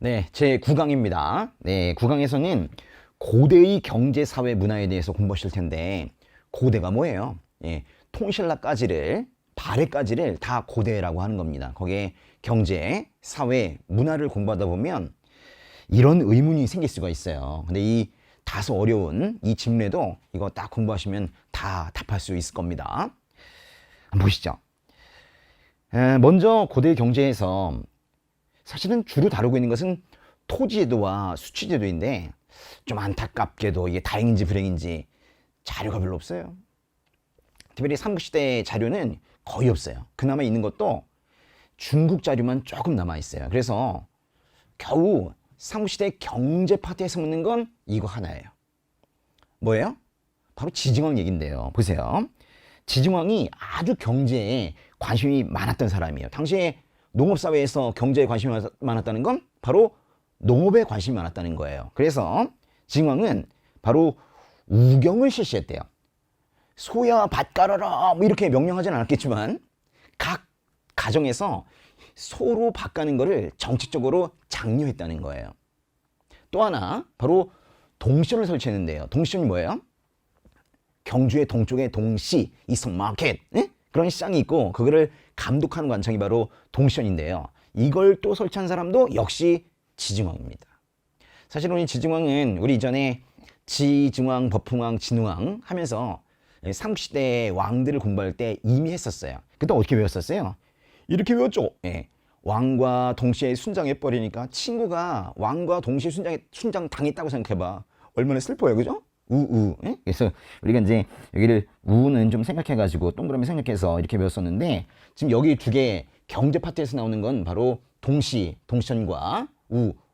네, 제 9강입니다. 네, 9강에서는 고대의 경제, 사회, 문화에 대해서 공부하실 텐데, 고대가 뭐예요? 예, 통신라까지를, 발해까지를 다 고대라고 하는 겁니다. 거기에 경제, 사회, 문화를 공부하다 보면 이런 의문이 생길 수가 있어요. 근데 이 다소 어려운 이 집례도 이거 딱 공부하시면 다 답할 수 있을 겁니다. 한번 보시죠. 먼저 고대 경제에서 사실은 주로 다루고 있는 것은 토지제도와 수취제도인데 좀 안타깝게도 이게 다행인지 불행인지 자료가 별로 없어요. 특별히 삼국시대 자료는 거의 없어요. 그나마 있는 것도 중국 자료만 조금 남아 있어요. 그래서 겨우 삼국시대 경제 파트에서 묻는 건 이거 하나예요. 뭐예요? 바로 지증왕 얘긴데요. 보세요. 지증왕이 아주 경제에 관심이 많았던 사람이에요. 당시에 농업사회에서 경제에 관심이 많았다는 건 바로 농업에 관심이 많았다는 거예요. 그래서 지증왕은 바로 우경을 실시했대요. 소야 밭 깔아라 뭐 이렇게 명령하진 않았겠지만 각 가정에서 소로 밭 가는 거를 정책적으로 장려했다는 거예요. 또 하나 바로 동시원을 설치했는데요. 동시원이 뭐예요? 경주의 동쪽에 동시, 이성마켓 그런 시장이 있고 그거를 감독하는 관청이 바로 동시원인데요. 이걸 또 설치한 사람도 역시 지증왕입니다. 사실은 이 지증왕은 우리 이전에 지증왕, 법흥왕, 진흥왕 하면서 삼국시대 왕들을 공부할 때 이미 했었어요. 그때 어떻게 외웠었어요? 이렇게 외웠죠. 예. 왕과 동시에 순장해버리니까 친구가 왕과 동시에 순장 당했다고 생각해봐. 얼마나 슬퍼요, 그죠? 우우. 예? 그래서 우리가 이제 여기를 우는 좀 생각해가지고 동그라미 생각해서 이렇게 배웠었는데 지금 여기 두 개 경제 파트에서 나오는 건 바로 동시, 동시천과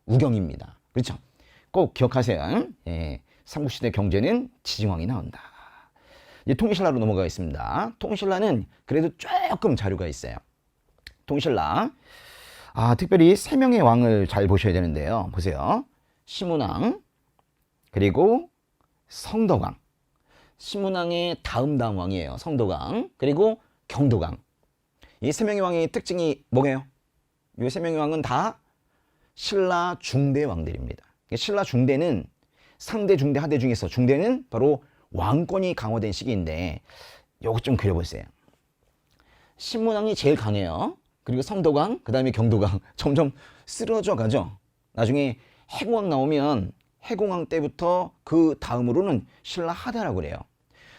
우경입니다. 그렇죠? 꼭 기억하세요. 예. 삼국시대 경제는 지증왕이 나온다. 이제 통일신라로 넘어가겠습니다. 통일신라는 그래도 조금 자료가 있어요. 통일신라. 특별히 세 명의 왕을 잘 보셔야 되는데요. 보세요. 시문왕, 그리고 성덕왕. 시문왕의 다음 왕이에요. 성덕왕, 그리고 경덕왕. 이 세 명의 왕의 특징이 뭐예요? 이 세 명의 왕은 다 신라 중대 왕들입니다. 신라 중대는 상대, 중대, 하대 중에서 중대는 바로 왕권이 강화된 시기인데 요거 좀 그려보세요. 신문왕이 제일 강해요. 그리고 성덕왕, 그 다음에 경덕왕 점점 쓰러져 가죠. 나중에 해공왕 나오면 해공왕 때부터 그 다음으로는 신라 하대라고 그래요.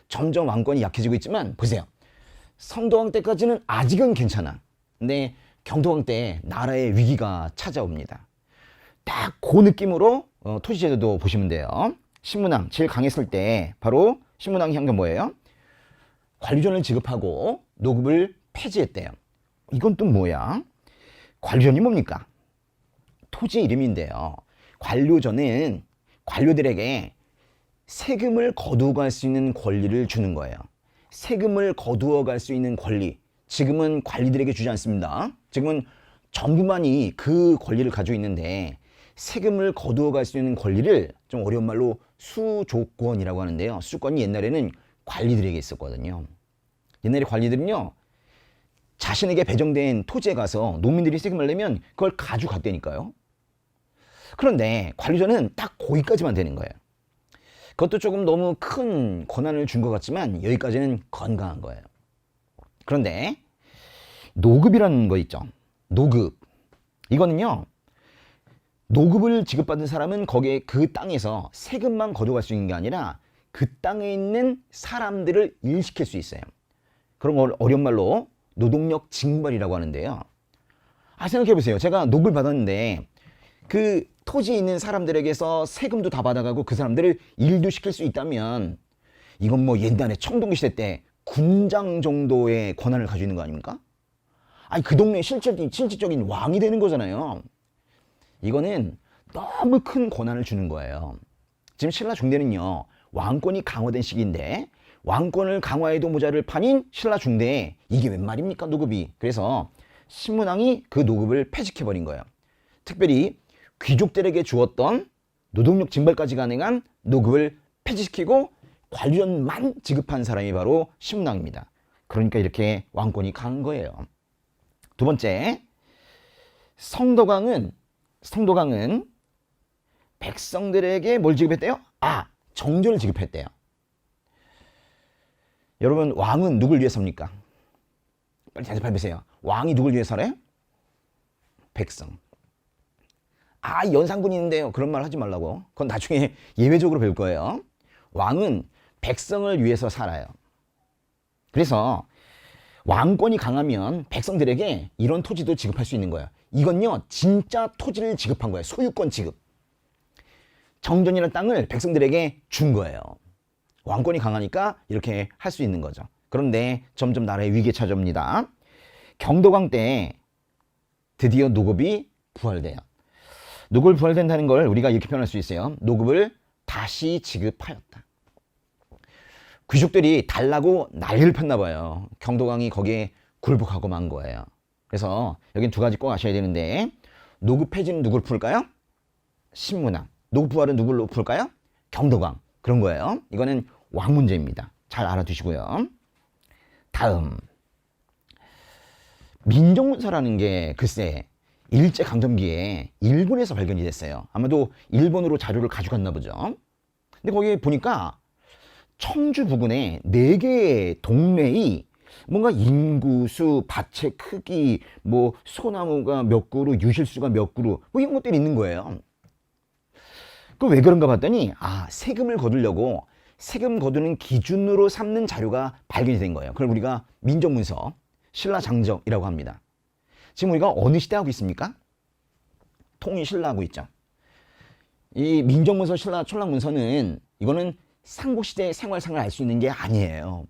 점점 왕권이 약해지고 있지만 보세요. 성덕왕 때까지는 아직은 괜찮아. 근데 경덕왕 때 나라의 위기가 찾아옵니다. 딱 그 느낌으로 토지제도도 보시면 돼요. 신문왕 제일 강했을 때 바로 신문왕이 한 게 뭐예요? 관료전을 지급하고 노급을 폐지했대요. 이건 또 뭐야? 관료전이 뭡니까? 토지 이름인데요. 관료전은 관료들에게 세금을 거두어 갈 수 있는 권리를 주는 거예요. 세금을 거두어 갈 수 있는 권리. 지금은 관리들에게 주지 않습니다. 지금은 정부만이 그 권리를 가지고 있는데 세금을 거두어 갈 수 있는 권리를 좀 어려운 말로 수조권이라고 하는데요. 수조권이 옛날에는 관리들에게 있었거든요. 옛날에 관리들은요. 자신에게 배정된 토지에 가서 농민들이 세금을 내면 그걸 가져갔다니까요. 그런데 관리전은 딱 거기까지만 되는 거예요. 그것도 조금 너무 큰 권한을 준 것 같지만 여기까지는 건강한 거예요. 그런데 노급이라는 거 있죠. 노급. 이거는요. 노급을 지급받은 사람은 거기에 그 땅에서 세금만 거둬갈 수 있는 게 아니라 그 땅에 있는 사람들을 일시킬 수 있어요. 그런 걸 어려운 말로 노동력 징발이라고 하는데요. 생각해보세요. 제가 노급을 받았는데 그 토지에 있는 사람들에게서 세금도 다 받아가고 그 사람들을 일도 시킬 수 있다면 이건 뭐 옛날에 청동기 시대 때 군장 정도의 권한을 가지고 있는 거 아닙니까? 그 동네의 실질적인 왕이 되는 거잖아요. 이거는 너무 큰 권한을 주는 거예요. 지금 신라 중대는요. 왕권이 강화된 시기인데 왕권을 강화해도 모자를 판인 신라 중대에 이게 웬 말입니까? 노급이. 그래서 신문왕이 그 노급을 폐지해버린 거예요. 특별히 귀족들에게 주었던 노동력 징발까지 가능한 노급을 폐지시키고 관료전만 지급한 사람이 바로 신문왕입니다. 그러니까 이렇게 왕권이 강한 거예요. 두 번째, 성덕왕은 성도강은 백성들에게 뭘 지급했대요? 정전을 지급했대요. 여러분, 왕은 누굴 위해서입니까? 빨리 대답해 보세요. 왕이 누굴 위해서래? 백성. 연산군인데요. 그런 말 하지 말라고. 그건 나중에 예외적으로 배울 거예요. 왕은 백성을 위해서 살아요. 그래서 왕권이 강하면 백성들에게 이런 토지도 지급할 수 있는 거예요. 이건요, 진짜 토지를 지급한 거예요. 소유권 지급. 정전이라는 땅을 백성들에게 준 거예요. 왕권이 강하니까 이렇게 할 수 있는 거죠. 그런데 점점 나라의 위기에 처합니다. 경도강 때 드디어 노급이 부활돼요. 노급을 부활된다는 걸 우리가 이렇게 표현할 수 있어요. 노급을 다시 지급하였다. 귀족들이 달라고 난리를 폈나 봐요. 경도강이 거기에 굴복하고 만 거예요. 그래서 여긴 두 가지 꼭 아셔야 되는데, 노급 폐지는 누굴 풀까요? 신문왕. 노급 부활은 누굴로 풀까요? 경도강. 그런 거예요. 이거는 왕 문제입니다. 잘 알아두시고요. 다음, 민족문서라는 게 글쎄 일제강점기에 일본에서 발견이 됐어요. 아마도 일본으로 자료를 가져갔나 보죠. 근데 거기 보니까 청주 부근에 4개의 동네의 뭔가 인구수, 밭의 크기, 뭐 소나무가 몇 그루, 유실수가 몇 그루, 뭐 이런 것들이 있는 거예요. 그 왜 그런가 봤더니 세금을 거두려고 세금 거두는 기준으로 삼는 자료가 발견이 된 거예요. 그걸 우리가 민족문서, 신라장적이라고 합니다. 지금 우리가 어느 시대 하고 있습니까? 통일신라하고 있죠. 이 민족문서, 신라, 촌락문서는 이거는 삼국시대의 생활상을 알 수 있는 게 아니에요.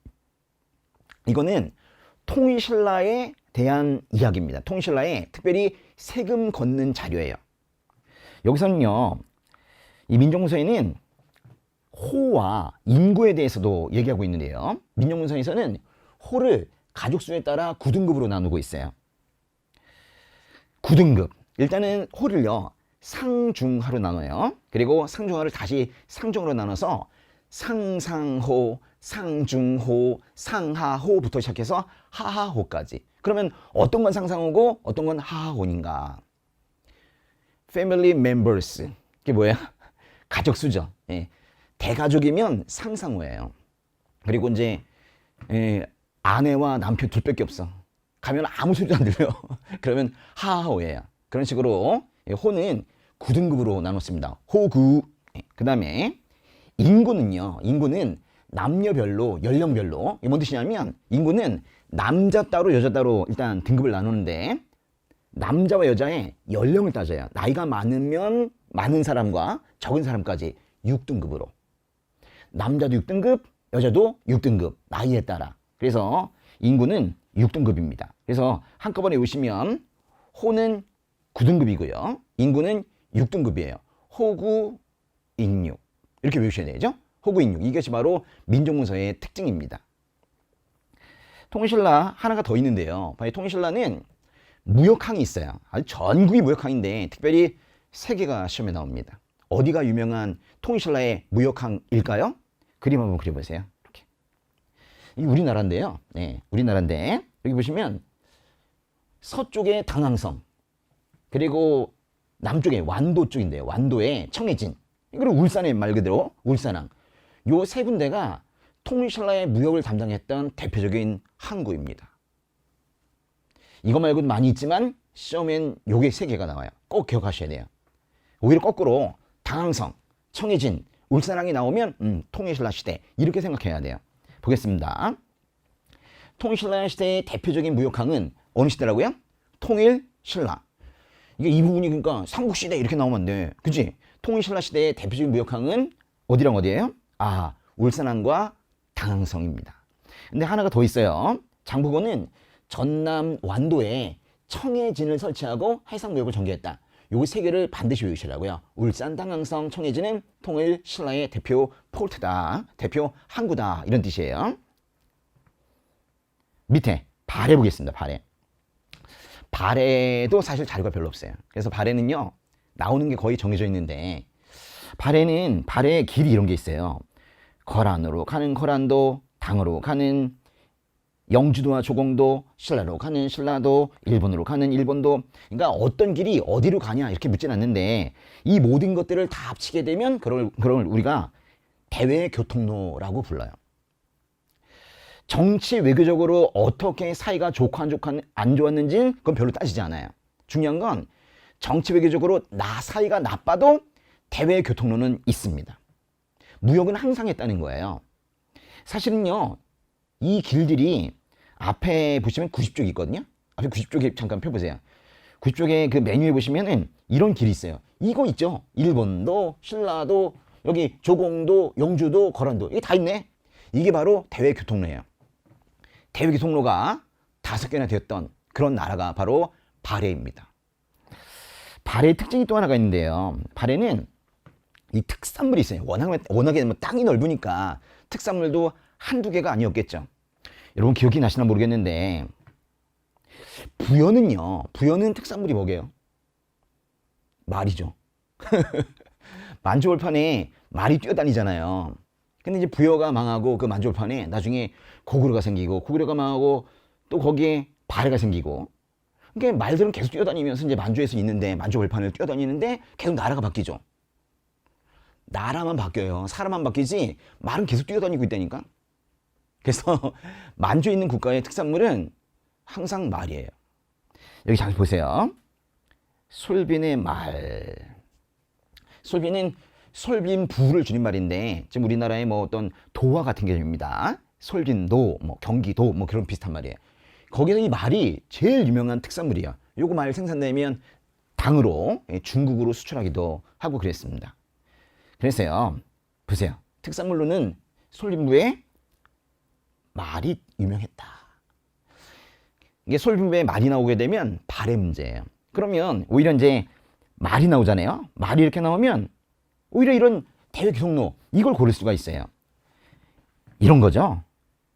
이거는 통일신라에 대한 이야기입니다. 통일신라에 특별히 세금 걷는 자료예요. 여기서는요, 이 민족문서에는 호와 인구에 대해서도 얘기하고 있는데요. 민족문서에서는 호를 가족수에 따라 9등급으로 나누고 있어요. 9등급. 일단은 호를요, 상중하로 나눠요. 그리고 상중하를 다시 상중으로 나눠서 상상호, 상중호, 상하호부터 시작해서 하하호까지. 그러면 어떤 건 상상호고 어떤 건 하하호인가? Family members. 이게 뭐야? 가족수죠. 예. 대가족이면 상상호예요. 그리고 이제 아내와 남편 둘밖에 없어. 가면 아무 소리도 안 들려. 그러면 하하호예요. 그런 식으로 호는 9등급으로 나눴습니다. 호구. 그 다음에 인구는요. 인구는 남녀별로, 연령별로. 이게 뭔 뜻이냐면 인구는 남자 따로 여자 따로 일단 등급을 나누는데, 남자와 여자의 연령을 따져요. 나이가 많으면 많은 사람과 적은 사람까지 6등급으로. 남자도 6등급, 여자도 6등급. 나이에 따라. 그래서 인구는 6등급입니다. 그래서 한꺼번에 오시면 호는 9등급이고요. 인구는 6등급이에요. 호구, 인육. 이렇게 외우셔야 되죠. 호구, 인육. 이것이 바로 민족문서의 특징입니다. 통일신라 하나가 더 있는데요. 통일신라는 무역항이 있어요. 아주 전국이 무역항인데 특별히 3개가 시험에 나옵니다. 어디가 유명한 통일신라의 무역항일까요? 그림 한번 그려보세요. 이렇게. 이 우리나라인데요. 네, 우리나라인데 여기 보시면 서쪽에 당항성, 그리고 남쪽에 완도 쪽인데요. 완도에 청해진, 그리고 울산에 말 그대로 울산항. 요 3군데가 통일신라의 무역을 담당했던 대표적인 항구입니다. 이거 말고도 많이 있지만 시험엔 요게 3개가 나와요. 꼭 기억하셔야 돼요. 오히려 거꾸로 당항성, 청해진, 울산항이 나오면 통일신라 시대 이렇게 생각해야 돼요. 보겠습니다. 통일신라 시대의 대표적인 무역항은 어느 시대라고요? 통일신라. 이게 이 부분이 그러니까 삼국시대 이렇게 나오면 안 돼. 그치? 통일신라 시대의 대표적인 무역항은 어디랑 어디예요? 울산항과 당항성입니다. 근데 하나가 더 있어요. 장보고는 전남 완도에 청해진을 설치하고 해상무역을 전개했다. 요 3개를 반드시 외우시라고요. 울산, 당항성, 청해진은 통일신라의 대표 포트다. 대표 항구다. 이런 뜻이에요. 밑에 발해 보겠습니다. 발해. 발해도 사실 자료가 별로 없어요. 그래서 발해는요, 나오는 게 거의 정해져 있는데, 발해는 발해의 길이 이런 게 있어요. 거란으로 가는 거란도, 당으로 가는 영주도와 조공도, 신라로 가는 신라도, 일본으로 가는 일본도. 그러니까 어떤 길이 어디로 가냐 이렇게 묻진 않는데 이 모든 것들을 다 합치게 되면 그걸 우리가 대외 교통로라고 불러요. 정치 외교적으로 어떻게 사이가 좋고 안 좋았는지는 그건 별로 따지지 않아요. 중요한 건 정치 외교적으로 나 사이가 나빠도 대외 교통로는 있습니다. 무역은 항상 했다는 거예요. 사실은요, 이 길들이 앞에 보시면 90쪽이 있거든요. 앞에 90쪽에 잠깐 펴보세요. 90쪽에 그 메뉴에 보시면은 이런 길이 있어요. 이거 있죠. 일본도, 신라도, 여기 조공도, 영주도, 거란도. 이게 다 있네. 이게 바로 대외 교통로예요. 대외 교통로가 5개나 되었던 그런 나라가 바로 발해입니다. 발해의 특징이 또 하나가 있는데요. 발해는 이 특산물이 있어요. 워낙에 뭐 땅이 넓으니까 특산물도 한두 개가 아니었겠죠. 여러분 기억이 나시나 모르겠는데 부여는 특산물이 뭐게요? 말이죠. 만주월판에 말이 뛰어다니잖아요. 근데 이제 부여가 망하고 그 만주월판에 나중에 고구려가 생기고 고구려가 망하고 또 거기에 발해가 생기고, 그러니까 말들은 계속 뛰어다니면서 이제 만주에서 있는데 만주월판을 뛰어다니는데 계속 나라가 바뀌죠. 나라만 바뀌어요. 사람만 바뀌지 말은 계속 뛰어다니고 있다니까. 그래서 만주에 있는 국가의 특산물은 항상 말이에요. 여기 잘 보세요. 솔빈의 말. 솔빈은 솔빈부를 줄임말인데 지금 우리나라의 뭐 어떤 도와 같은 개념입니다. 솔빈도, 뭐 경기도, 뭐 그런 비슷한 말이에요. 거기서 이 말이 제일 유명한 특산물이에요. 요거 말 생산되면 당으로 중국으로 수출하기도 하고 그랬습니다. 그래서요, 보세요. 특산물로는 솔빈부의 말이 유명했다. 이게 솔빈부에 말이 나오게 되면 발해 문제예요. 그러면 오히려 이제 말이 나오잖아요. 말이 이렇게 나오면 오히려 이런 대외 교통로 이걸 고를 수가 있어요. 이런 거죠.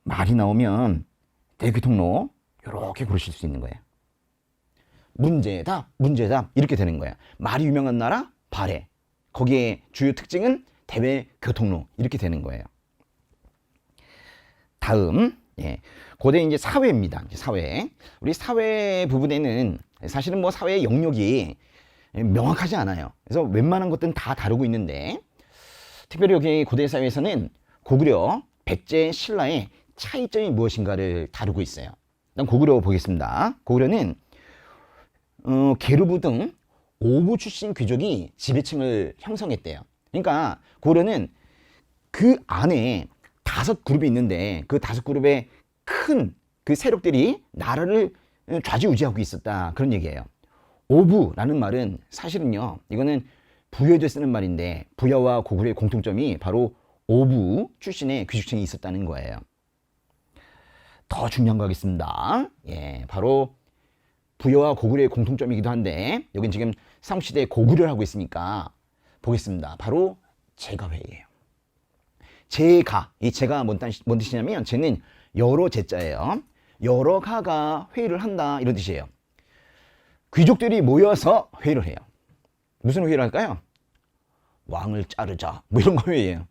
말이 나오면 대외 교통로 이렇게 고르실 수 있는 거예요. 문제답 이렇게 되는 거예요. 말이 유명한 나라 발해. 거기에 주요 특징은 대외 교통로 이렇게 되는 거예요. 다음, 고대 이제 사회입니다. 사회. 우리 사회 부분에는 사실은 뭐 사회의 영역이 명확하지 않아요. 그래서 웬만한 것들은 다 다루고 있는데 특별히 여기 고대 사회에서는 고구려, 백제, 신라의 차이점이 무엇인가를 다루고 있어요. 일단 고구려 보겠습니다. 고구려는 계류부 등 오부 출신 귀족이 지배층을 형성했대요. 그러니까 고구려는 그 안에 5그룹이 있는데 그 5그룹의 큰 그 세력들이 나라를 좌지우지하고 있었다, 그런 얘기예요. 오부라는 말은 사실은요, 이거는 부여에도 쓰는 말인데 부여와 고구려의 공통점이 바로 오부 출신의 귀족층이 있었다는 거예요. 더 중요한 거 하겠습니다. 바로 부여와 고구려의 공통점이기도 한데 여긴 지금 삼국시대에 고구려를 하고 있으니까 보겠습니다. 바로 제가회의예요. 이 제가 뭔 뜻이냐면 제는 여러 제자예요. 여러 가가 회의를 한다 이런 뜻이에요. 귀족들이 모여서 회의를 해요. 무슨 회의를 할까요? 왕을 자르자 뭐 이런 거 회의예요.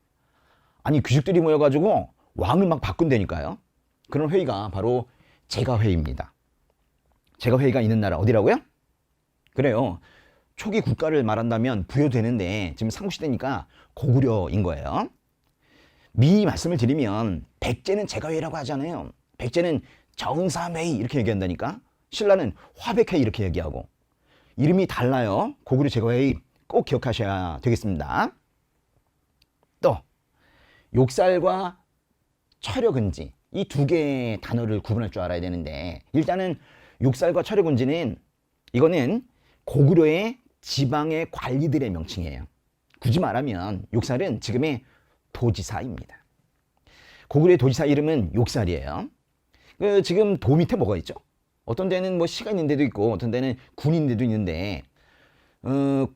아니 귀족들이 모여가지고 왕을 막 바꾼다니까요. 그런 회의가 바로 제가회의입니다. 제가회의가 있는 나라 어디라고요? 그래요. 초기 국가를 말한다면 부여되는데 지금 삼국시대니까 고구려인 거예요. 미리 말씀을 드리면 백제는 제가회의라고 하잖아요. 백제는 정삼회의 이렇게 얘기한다니까. 신라는 화백회의 이렇게 얘기하고. 이름이 달라요. 고구려 제가회의 꼭 기억하셔야 되겠습니다. 또 욕살과 철역은지 이 2개의 단어를 구분할 줄 알아야 되는데 일단은 욕살과 철역은지는 이거는 고구려의 지방의 관리들의 명칭이에요. 굳이 말하면 욕살은 지금의 도지사입니다. 고구려의 도지사 이름은 욕살이에요. 지금 도 밑에 뭐가 있죠? 어떤 데는 뭐 시가 있는 데도 있고 어떤 데는 군인 데도 있는데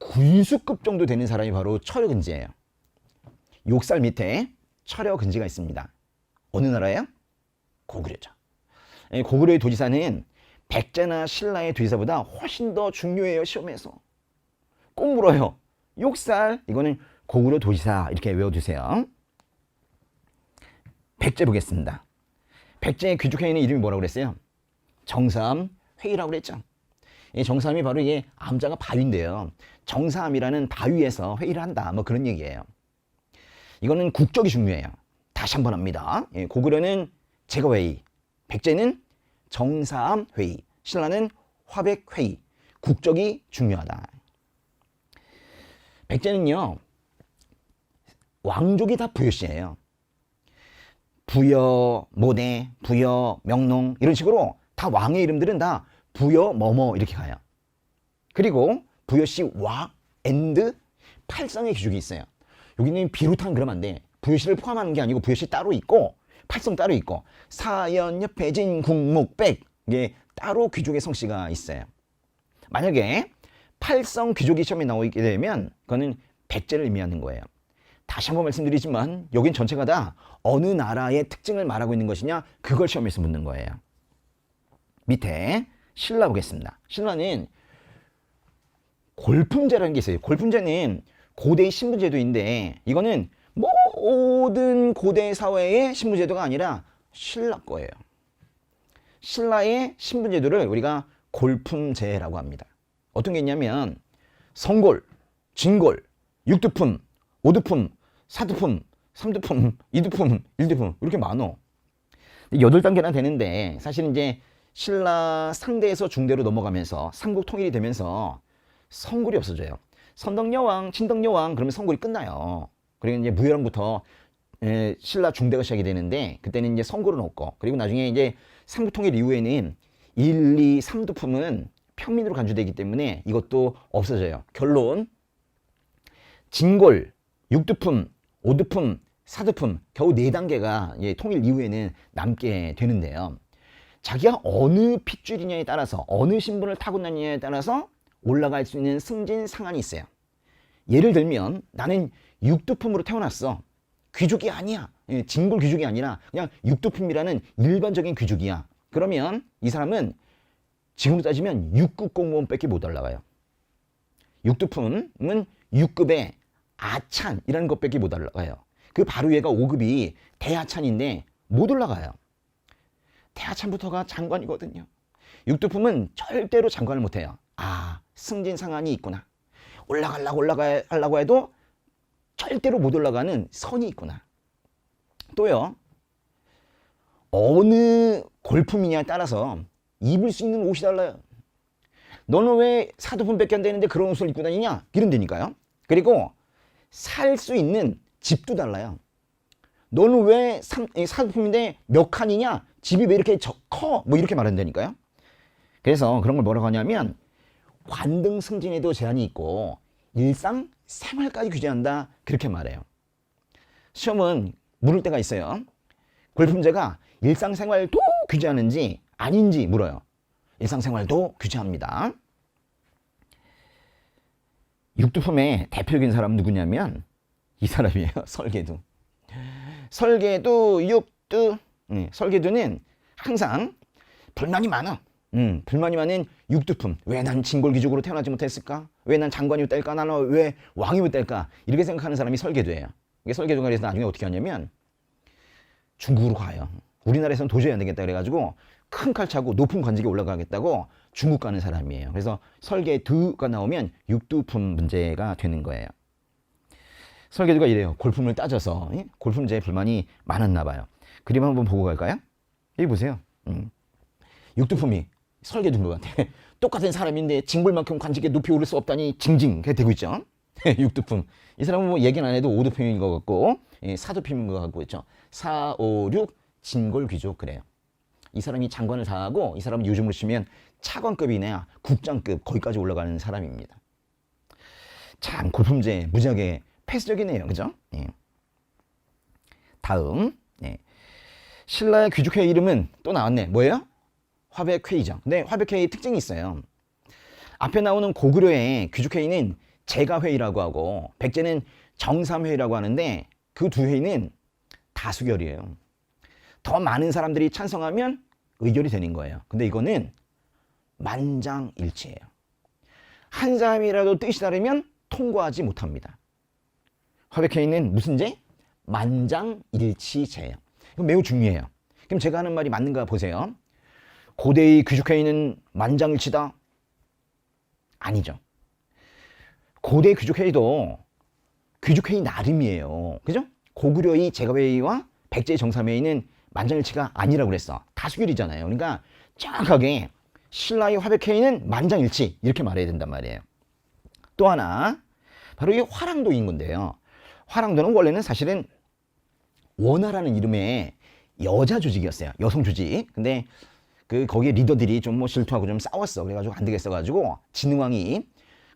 군수급 정도 되는 사람이 바로 철역은지예요. 욕살 밑에 철역은지가 있습니다. 어느 나라예요? 고구려죠. 고구려의 도지사는 백제나 신라의 도지사보다 훨씬 더 중요해요. 시험에서 꼭 물어요. 욕살 이거는 고구려 도지사 이렇게 외워두세요. 백제 보겠습니다. 백제의 귀족회의는 이름이 뭐라고 그랬어요? 정삼회의라고 그랬죠. 이 정삼이 바로 이게 암자가 바위인데요. 정삼이라는 바위에서 회의를 한다. 뭐 그런 얘기예요. 이거는 국적이 중요해요. 다시 한번 합니다. 예, 고구려는 제거회의, 백제는 정삼회의, 신라는 화백회의. 국적이 중요하다. 백제는요, 왕족이 다 부여씨예요. 부여, 모대, 부여, 명농 이런 식으로 다 왕의 이름들은 다 부여, 뭐뭐 이렇게 가요. 그리고 부여씨 와, 앤드, 팔성의 귀족이 있어요. 여기는 비롯한 그러면 안 돼. 부여씨를 포함하는 게 아니고 부여씨 따로 있고 팔성 따로 있고 사연, 협회진, 국목, 백 이게 따로 귀족의 성씨가 있어요. 만약에 팔성 귀족이 시험에 나오게 되면 그거는 백제를 의미하는 거예요. 다시 한번 말씀드리지만 여긴 전체가 다 어느 나라의 특징을 말하고 있는 것이냐 그걸 시험에서 묻는 거예요. 밑에 신라 보겠습니다. 신라는 골품제라는 게 있어요. 골품제는 고대의 신분제도인데 이거는 모든 고대 사회의 신분제도가 아니라 신라 거예요. 신라의 신분제도를 우리가 골품제라고 합니다. 어떤 게 있냐면 성골, 진골, 육두품, 오두품, 사두품, 삼두품, 이두품, 일두품 이렇게 많어. 8단계나 되는데 사실 이제 신라 상대에서 중대로 넘어가면서 삼국 통일이 되면서 성골이 없어져요. 선덕여왕, 친덕여왕 그러면 성골이 끝나요. 그리고 이제 무열왕부터 신라 중대가 시작이 되는데 그때는 이제 성골은 없고 그리고 나중에 이제 삼국 통일 이후에는 1, 2, 3두품은 평민으로 간주되기 때문에 이것도 없어져요. 결론 진골, 육두품, 오두품, 사두품 겨우 4단계가 통일 이후에는 남게 되는데요. 자기가 어느 핏줄이냐에 따라서 어느 신분을 타고났느냐에 따라서 올라갈 수 있는 승진 상한이 있어요. 예를 들면 나는 육두품으로 태어났어. 귀족이 아니야. 진골 귀족이 아니라 그냥 육두품이라는 일반적인 귀족이야. 그러면 이 사람은 지금으로 따지면 6급 공무원밖에 못 올라가요. 육두품은 6급의 아찬이라는 것밖에 못 올라가요. 그 바로 위에가 5급이 대하찬인데 못 올라가요. 대하찬부터가 장관이거든요. 육두품은 절대로 장관을 못해요. 아, 승진 상한이 있구나. 올라가려고 해도 절대로 못 올라가는 선이 있구나. 또요, 어느 골품이냐에 따라서 입을 수 있는 옷이 달라요. 너는 왜 사두품밖에 안 되는데 그런 옷을 입고 다니냐? 이런다니까요. 그리고 살 수 있는 집도 달라요. 너는 왜 사두품인데 몇 칸이냐? 집이 왜 이렇게 커? 뭐 이렇게 말한다니까요. 그래서 그런 걸 뭐라고 하냐면 관등 승진에도 제한이 있고 일상 생활까지 규제한다 그렇게 말해요. 시험은 물을 때가 있어요. 골품제가 일상생활도 규제하는지 아닌지 물어요. 일상생활도 규제합니다. 육두품의 대표적인 사람 누구냐면 이 사람이에요. 설계두. 설계두, 육두. 설계두는 항상 불만이 많아. 불만이 많은 육두품. 왜 난 진골귀족으로 태어나지 못했을까? 왜 난 장관이 될까? 나는 왜 왕이 될까? 이렇게 생각하는 사람이 설계두예요. 이게 설계두가 그래서 나중에 어떻게 하냐면 중국으로 가요. 우리나라에서는 도저히 안 되겠다 그래가지고 큰 칼 차고 높은 관직에 올라가겠다고 중국 가는 사람이에요. 그래서 설계두가 나오면 육두품 문제가 되는 거예요. 설계두가 이래요. 골품을 따져서 골품제에 불만이 많았나 봐요. 그림 한번 보고 갈까요? 여기 보세요. 육두품이 설계두인 것 같아. 똑같은 사람인데 징벌만큼 관직에 높이 오를 수 없다니 징징 되고 있죠. 육두품. 이 사람은 뭐 얘기는 안 해도 오두품인 것 같고 사두품인 것 같고 있죠. 4, 5, 6 진골귀족 그래요. 이 사람이 장관을 다 하고 이 사람은 요즘으로 치면 차관급이나 국장급 거기까지 올라가는 사람입니다. 참 골품제 무지하게 폐쇄적이네요. 그죠? 예. 다음 신라의 귀족회의 이름은 또 나왔네. 뭐예요? 화백회의죠. 근데 화백회의 특징이 있어요. 앞에 나오는 고구려의 귀족회의는 제가회의라고 하고 백제는 정삼회의라고 하는데 그 두 회의는 다수결이에요. 더 많은 사람들이 찬성하면 의결이 되는 거예요. 근데 이거는 만장일치예요. 한 사람이라도 뜻이 다르면 통과하지 못합니다. 화백회의는 무슨 제? 만장일치제예요. 이거 매우 중요해요. 그럼 제가 하는 말이 맞는가 보세요. 고대의 귀족회의는 만장일치다? 아니죠. 고대 귀족회의도 귀족회의 나름이에요. 그죠? 고구려의 제가회의와 백제의 정삼회의는 만장일치가 아니라고 그랬어. 다수결이잖아요. 그러니까 정확하게 신라의 화백회의는 만장일치 이렇게 말해야 된단 말이에요. 또 하나 바로 이 화랑도인 건데요. 화랑도는 원래는 사실은 원하라는 이름의 여자 조직이었어요. 여성 조직. 근데 거기에 리더들이 좀 뭐 질투하고 좀 싸웠어. 그래가지고 안 되겠어가지고 진흥왕이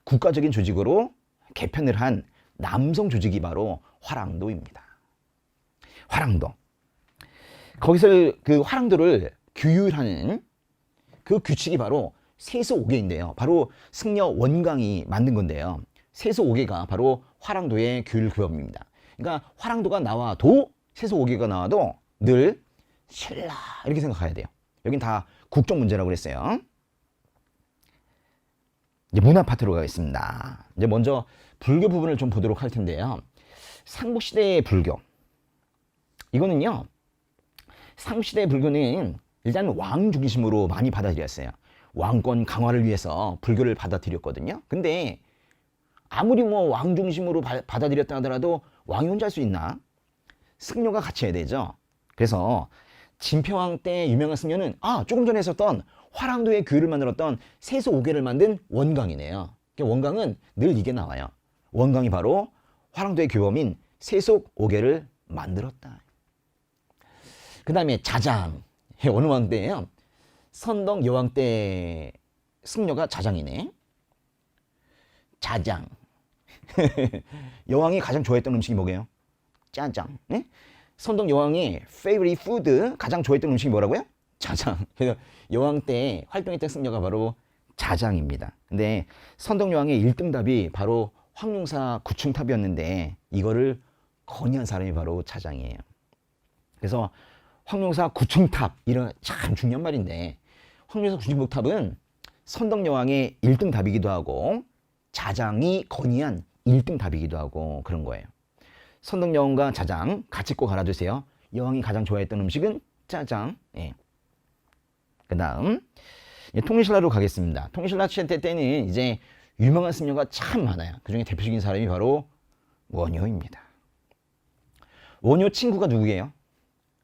국가적인 조직으로 개편을 한 남성 조직이 바로 화랑도입니다. 화랑도. 거기서 그 화랑도를 규율하는 그 규칙이 바로 세소5계인데요. 바로 승려 원광이 만든 건데요. 세소5계가 바로 화랑도의 규율 규범입니다. 그러니까 화랑도가 나와도 세소5계가 나와도 늘 신라 이렇게 생각해야 돼요. 여긴 다 국정 문제라고 그랬어요. 이제 문화 파트로 가겠습니다. 이제 먼저 불교 부분을 좀 보도록 할 텐데요. 삼국시대의 불교. 이거는요. 삼국시대의 불교는 일단 왕 중심으로 많이 받아들였어요. 왕권 강화를 위해서 불교를 받아들였거든요. 근데 아무리 뭐 왕 중심으로 받아들였다 하더라도 왕이 혼자 할 수 있나? 승려가 같이 해야 되죠. 그래서 진평왕 때 유명한 승려는 조금 전에 했었던 화랑도의 규율을 만들었던 세소5계를 만든 원광이네요. 원광은 늘 이게 나와요. 원광이 바로 화랑도의 규범인 세속5계를 만들었다. 그 다음에 자장. 어느 왕 때예요? 선덕 여왕 때 승려가 자장이네. 자장. 여왕이 가장 좋아했던 음식이 뭐게요? 짜장. 네? 선덕 여왕의 favorite food, 가장 좋아했던 음식이 뭐라고요? 자장. 그래서 여왕 때 활동했던 승려가 바로 자장입니다. 근데 선덕 여왕의 1등 답이 바로 황룡사 구층탑이었는데 이거를 건의한 사람이 바로 자장이에요. 그래서 황룡사 구층탑, 이런 참 중요한 말인데 황룡사 구층탑은 선덕 여왕의 1등 답이기도 하고 자장이 건의한 1등 답이기도 하고 그런 거예요. 선덕 여왕과 자장 같이 꼭 알아두세요. 여왕이 가장 좋아했던 음식은 짜장. 예. 그 다음 통일신라로 가겠습니다. 통일신라 시대 때는 이제 유명한 승려가 참 많아요. 그 중에 대표적인 사람이 바로 원효입니다. 원효 친구가 누구예요?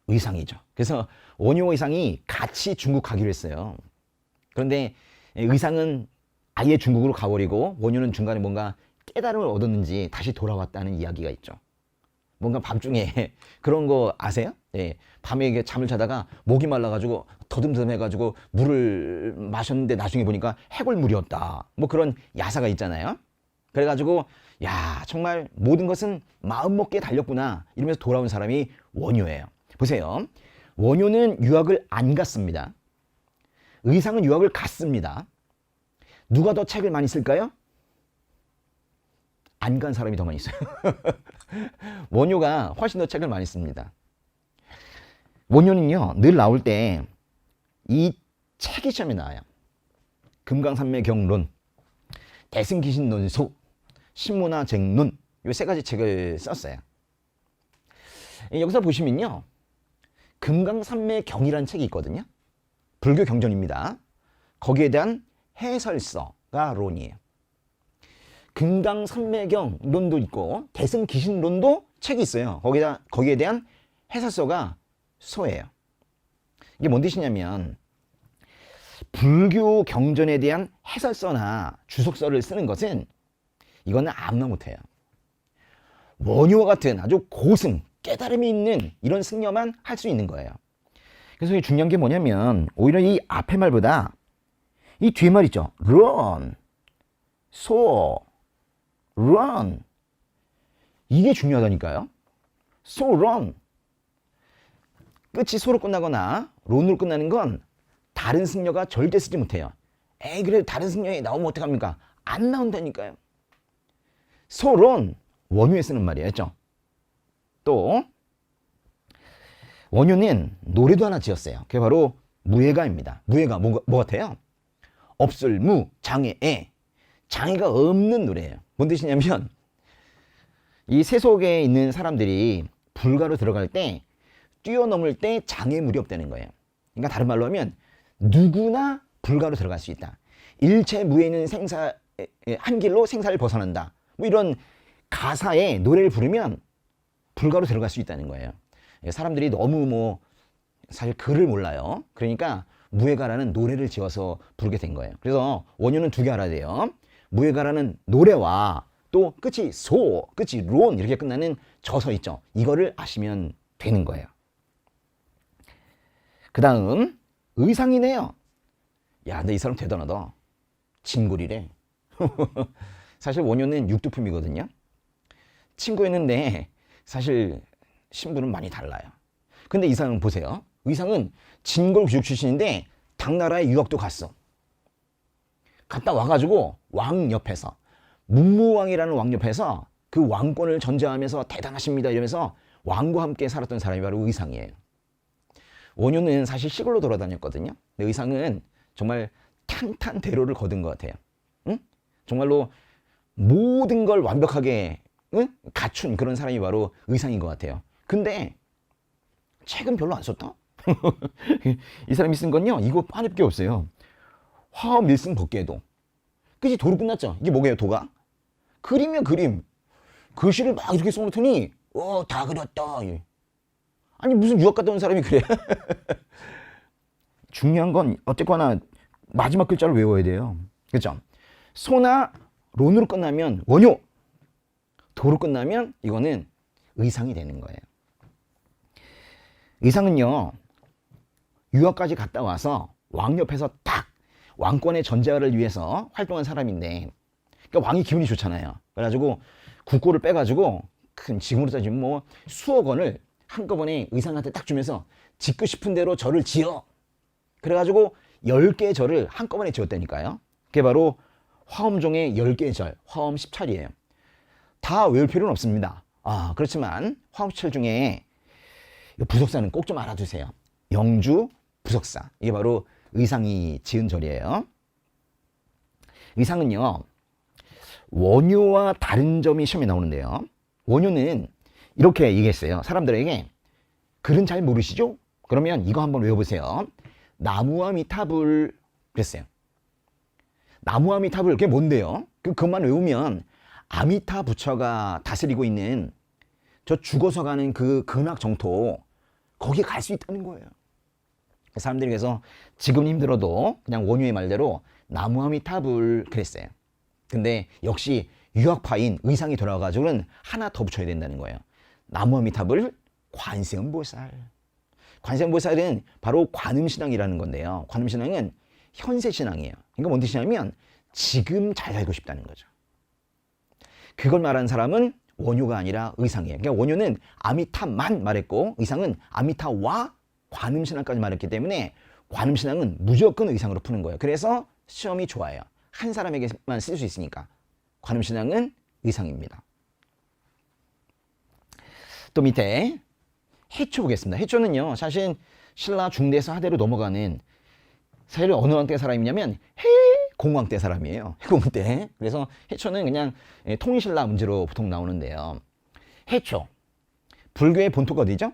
의상이죠. 그래서 원효 의상이 같이 중국 가기로 했어요. 그런데 의상은 아예 중국으로 가버리고 원효는 중간에 뭔가 깨달음을 얻었는지 다시 돌아왔다는 이야기가 있죠. 뭔가 밤중에 그런 거 아세요? 예, 밤에 잠을 자다가 목이 말라가지고 더듬듬해가지고 물을 마셨는데 나중에 보니까 해골물이었다. 뭐 그런 야사가 있잖아요. 그래가지고 야 정말 모든 것은 마음먹기에 달렸구나 이러면서 돌아온 사람이 원효예요. 보세요. 원효는 유학을 안 갔습니다. 의상은 유학을 갔습니다. 누가 더 책을 많이 쓸까요? 안 간 사람이 더 많이 써요. 원효가 훨씬 더 책을 많이 씁니다. 원효는요 늘 나올 때 이 책이 시험에 나와요. 금강산매경론, 대승기신론소, 신문화쟁론, 이 세 가지 책을 썼어요. 여기서 보시면요 금강산매경이라는 책이 있거든요. 불교 경전입니다. 거기에 대한 해설서가 론이에요. 금강산매경론도 있고 대승기신론도 책이 있어요. 거기에 대한 해설서가 소예요. 이게 뭔 뜻이냐면 불교 경전에 대한 해설서나 주석서를 쓰는 것은 이거는 아무나 못해요. 원효와 같은 아주 고승, 깨달음이 있는 이런 승려만 할 수 있는 거예요. 그래서 중요한 게 뭐냐면 오히려 이 앞에 말보다 이 뒤에 말 있죠. run, so, run. 이게 중요하다니까요. so run. 끝이 소로 끝나거나 론으로 끝나는 건 다른 승려가 절대 쓰지 못해요. 에이 그래도 다른 승려에 나오면 어떡합니까? 안 나온다니까요. so run. 원효에 쓰는 말이었죠. 또 원효는 노래도 하나 지었어요. 그게 바로 무예가입니다. 무예가 뭐 같아요? 없을 무, 장애에. 장애가 없는 노래예요. 뭔 뜻이냐면 이 세속에 있는 사람들이 불가로 들어갈 때 뛰어넘을 때 장애물이 없다는 거예요. 그러니까 다른 말로 하면 누구나 불가로 들어갈 수 있다. 일체 무에 있는 생사 한 길로 생사를 벗어난다. 뭐 이런 가사에 노래를 부르면 불가로 들어갈 수 있다는 거예요. 사람들이 너무 뭐 사실 글을 몰라요. 그러니까 무에가라는 노래를 지어서 부르게 된 거예요. 그래서 원효는 두 개 알아야 돼요. 무에가라는 노래와 또 끝이 소, 끝이 론 이렇게 끝나는 저서 있죠. 이거를 아시면 되는 거예요. 그 다음 의상이네요. 야, 근데 이 사람 대단하다. 진골이래. 사실 원효는 육두품이거든요. 친구였는데 사실 신분은 많이 달라요. 근데 이 사람 보세요. 의상은 진골 귀족 출신인데 당나라에 유학도 갔어. 갔다 와가지고 왕 옆에서 문무왕이라는 왕 옆에서 그 왕권을 전제하면서 대단하십니다 이러면서 왕과 함께 살았던 사람이 바로 의상이에요. 원효는 사실 시골로 돌아다녔거든요. 근데 의상은 정말 탄탄대로를 거둔 것 같아요. 응? 정말로 모든 걸 완벽하게 갖춘 그런 사람이 바로 의상인 것 같아요. 근데 책은 별로 안 썼다? 이 사람이 쓴 건요, 이거 하나밖에 없어요. 화엄 일승 법계도. 그치, 도로 끝났죠? 이게 뭐게요, 도가? 그림이야, 그림. 글씨를 막 이렇게 써놓더니, 다 그렸다. 아니, 무슨 유학 갔다 온 사람이 그래? 중요한 건 어쨌거나 마지막 글자를 외워야 돼요. 그죠? 소나 론으로 끝나면 원효, 도로 끝나면 이거는 의상이 되는 거예요. 의상은요, 유학까지 갔다 와서 왕 옆에서 딱 왕권의 전제화를 위해서 활동한 사람인데, 그러니까 왕이 기분이 좋잖아요. 그래가지고 국고를 빼가지고 큰 지금으로 따지면 뭐 수억 원을 한꺼번에 의상한테 딱 주면서 짓고 싶은 대로 절을 지어. 그래가지고 10개의 절을 한꺼번에 지었다니까요. 그게 바로 화엄종의 10개의 절, 화엄 10철이에요. 다 외울 필요는 없습니다. 그렇지만 화엄 10철 중에 부석사는 꼭 좀 알아두세요. 영주 부석사. 이게 바로 의상이 지은 절이에요. 의상은요, 원효와 다른 점이 시험에 나오는데요. 원효는 이렇게 얘기했어요. 사람들에게 글은 잘 모르시죠? 그러면 이거 한번 외워보세요. 나무아미타불 그랬어요. 나무아미타불 그게 뭔데요? 그것만 외우면 아미타 부처가 다스리고 있는 저 죽어서 가는 그 근학 정토 거기 갈 수 있다는 거예요. 사람들이 그래서 지금 힘들어도 그냥 원효의 말대로 나무아미타불 그랬어요. 근데 역시 유학파인 의상이 돌아와가지고는 하나 더 붙여야 된다는 거예요. 나무아미타불 관세음보살. 관세음보살은 바로 관음신앙이라는 건데요. 관음신앙은 현세신앙이에요. 그러니까 뭔 뜻이냐면 지금 잘 살고 싶다는 거죠. 그걸 말하는 사람은 원효가 아니라 의상이에요. 그러니까 원효는 아미타만 말했고 의상은 아미타와 관음신앙까지 말했기 때문에 관음신앙은 무조건 의상으로 푸는 거예요. 그래서 시험이 좋아요. 한 사람에게만 쓸 수 있으니까. 관음신앙은 의상입니다. 또 밑에 해초 보겠습니다. 해초는요, 사실 신라 중대에서 하대로 넘어가는 사실 어느 왕 때 사람이냐면 해공왕 때 사람이에요. 해공왕 때. 그래서 해초는 그냥 통일신라 문제로 보통 나오는데요. 해초. 불교의 본토가 어디죠?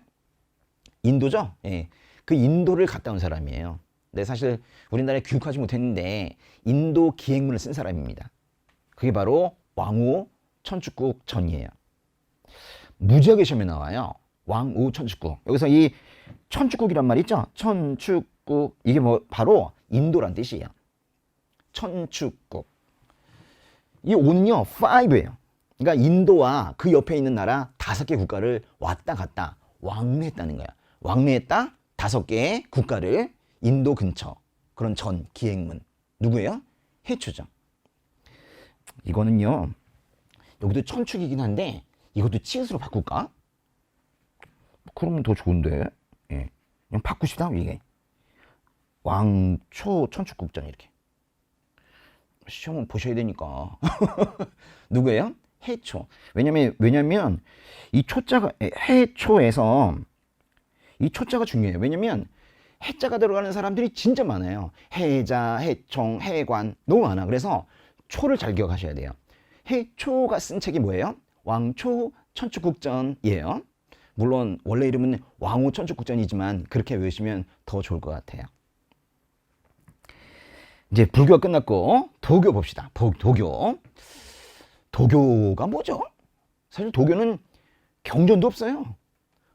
인도죠. 예. 그 인도를 갔다 온 사람이에요. 근데 사실 우리나라에 귀국하지 못했는데 인도 기행문을 쓴 사람입니다. 그게 바로 왕우 천축국 전이에요. 무지하게 시험에 나와요. 왕우 천축국. 여기서 이 천축국이란 말 있죠? 천축국. 이게 뭐 바로 인도란 뜻이에요. 천축국. 이 5는요, 5예요. 그러니까 인도와 그 옆에 있는 나라 5개 국가를 왔다 갔다 왕래했다는 거야. 왕래했다 5개의 국가를 인도 근처 그런 전 기행문. 누구예요? 해초죠. 이거는요, 여기도 천축이긴 한데 이것도 치읓으로 바꿀까? 그러면 더 좋은데. 예. 그냥 바꾸시다 이게. 왕초 천축국전 이렇게. 시험은 보셔야 되니까. 누구예요? 해초. 왜냐면 이 초자가 해초에서 이 초자가 중요해요. 왜냐면 해자가 들어가는 사람들이 진짜 많아요. 해자, 해총, 해관 너무 많아. 그래서 초를 잘 기억하셔야 돼요. 해초가 쓴 책이 뭐예요? 왕초 천축국전이에요. 물론 원래 이름은 왕후 천축국전이지만 그렇게 외우시면 더 좋을 것 같아요. 이제 불교가 끝났고 도교 봅시다. 도교. 도교가 뭐죠? 사실 도교는 경전도 없어요.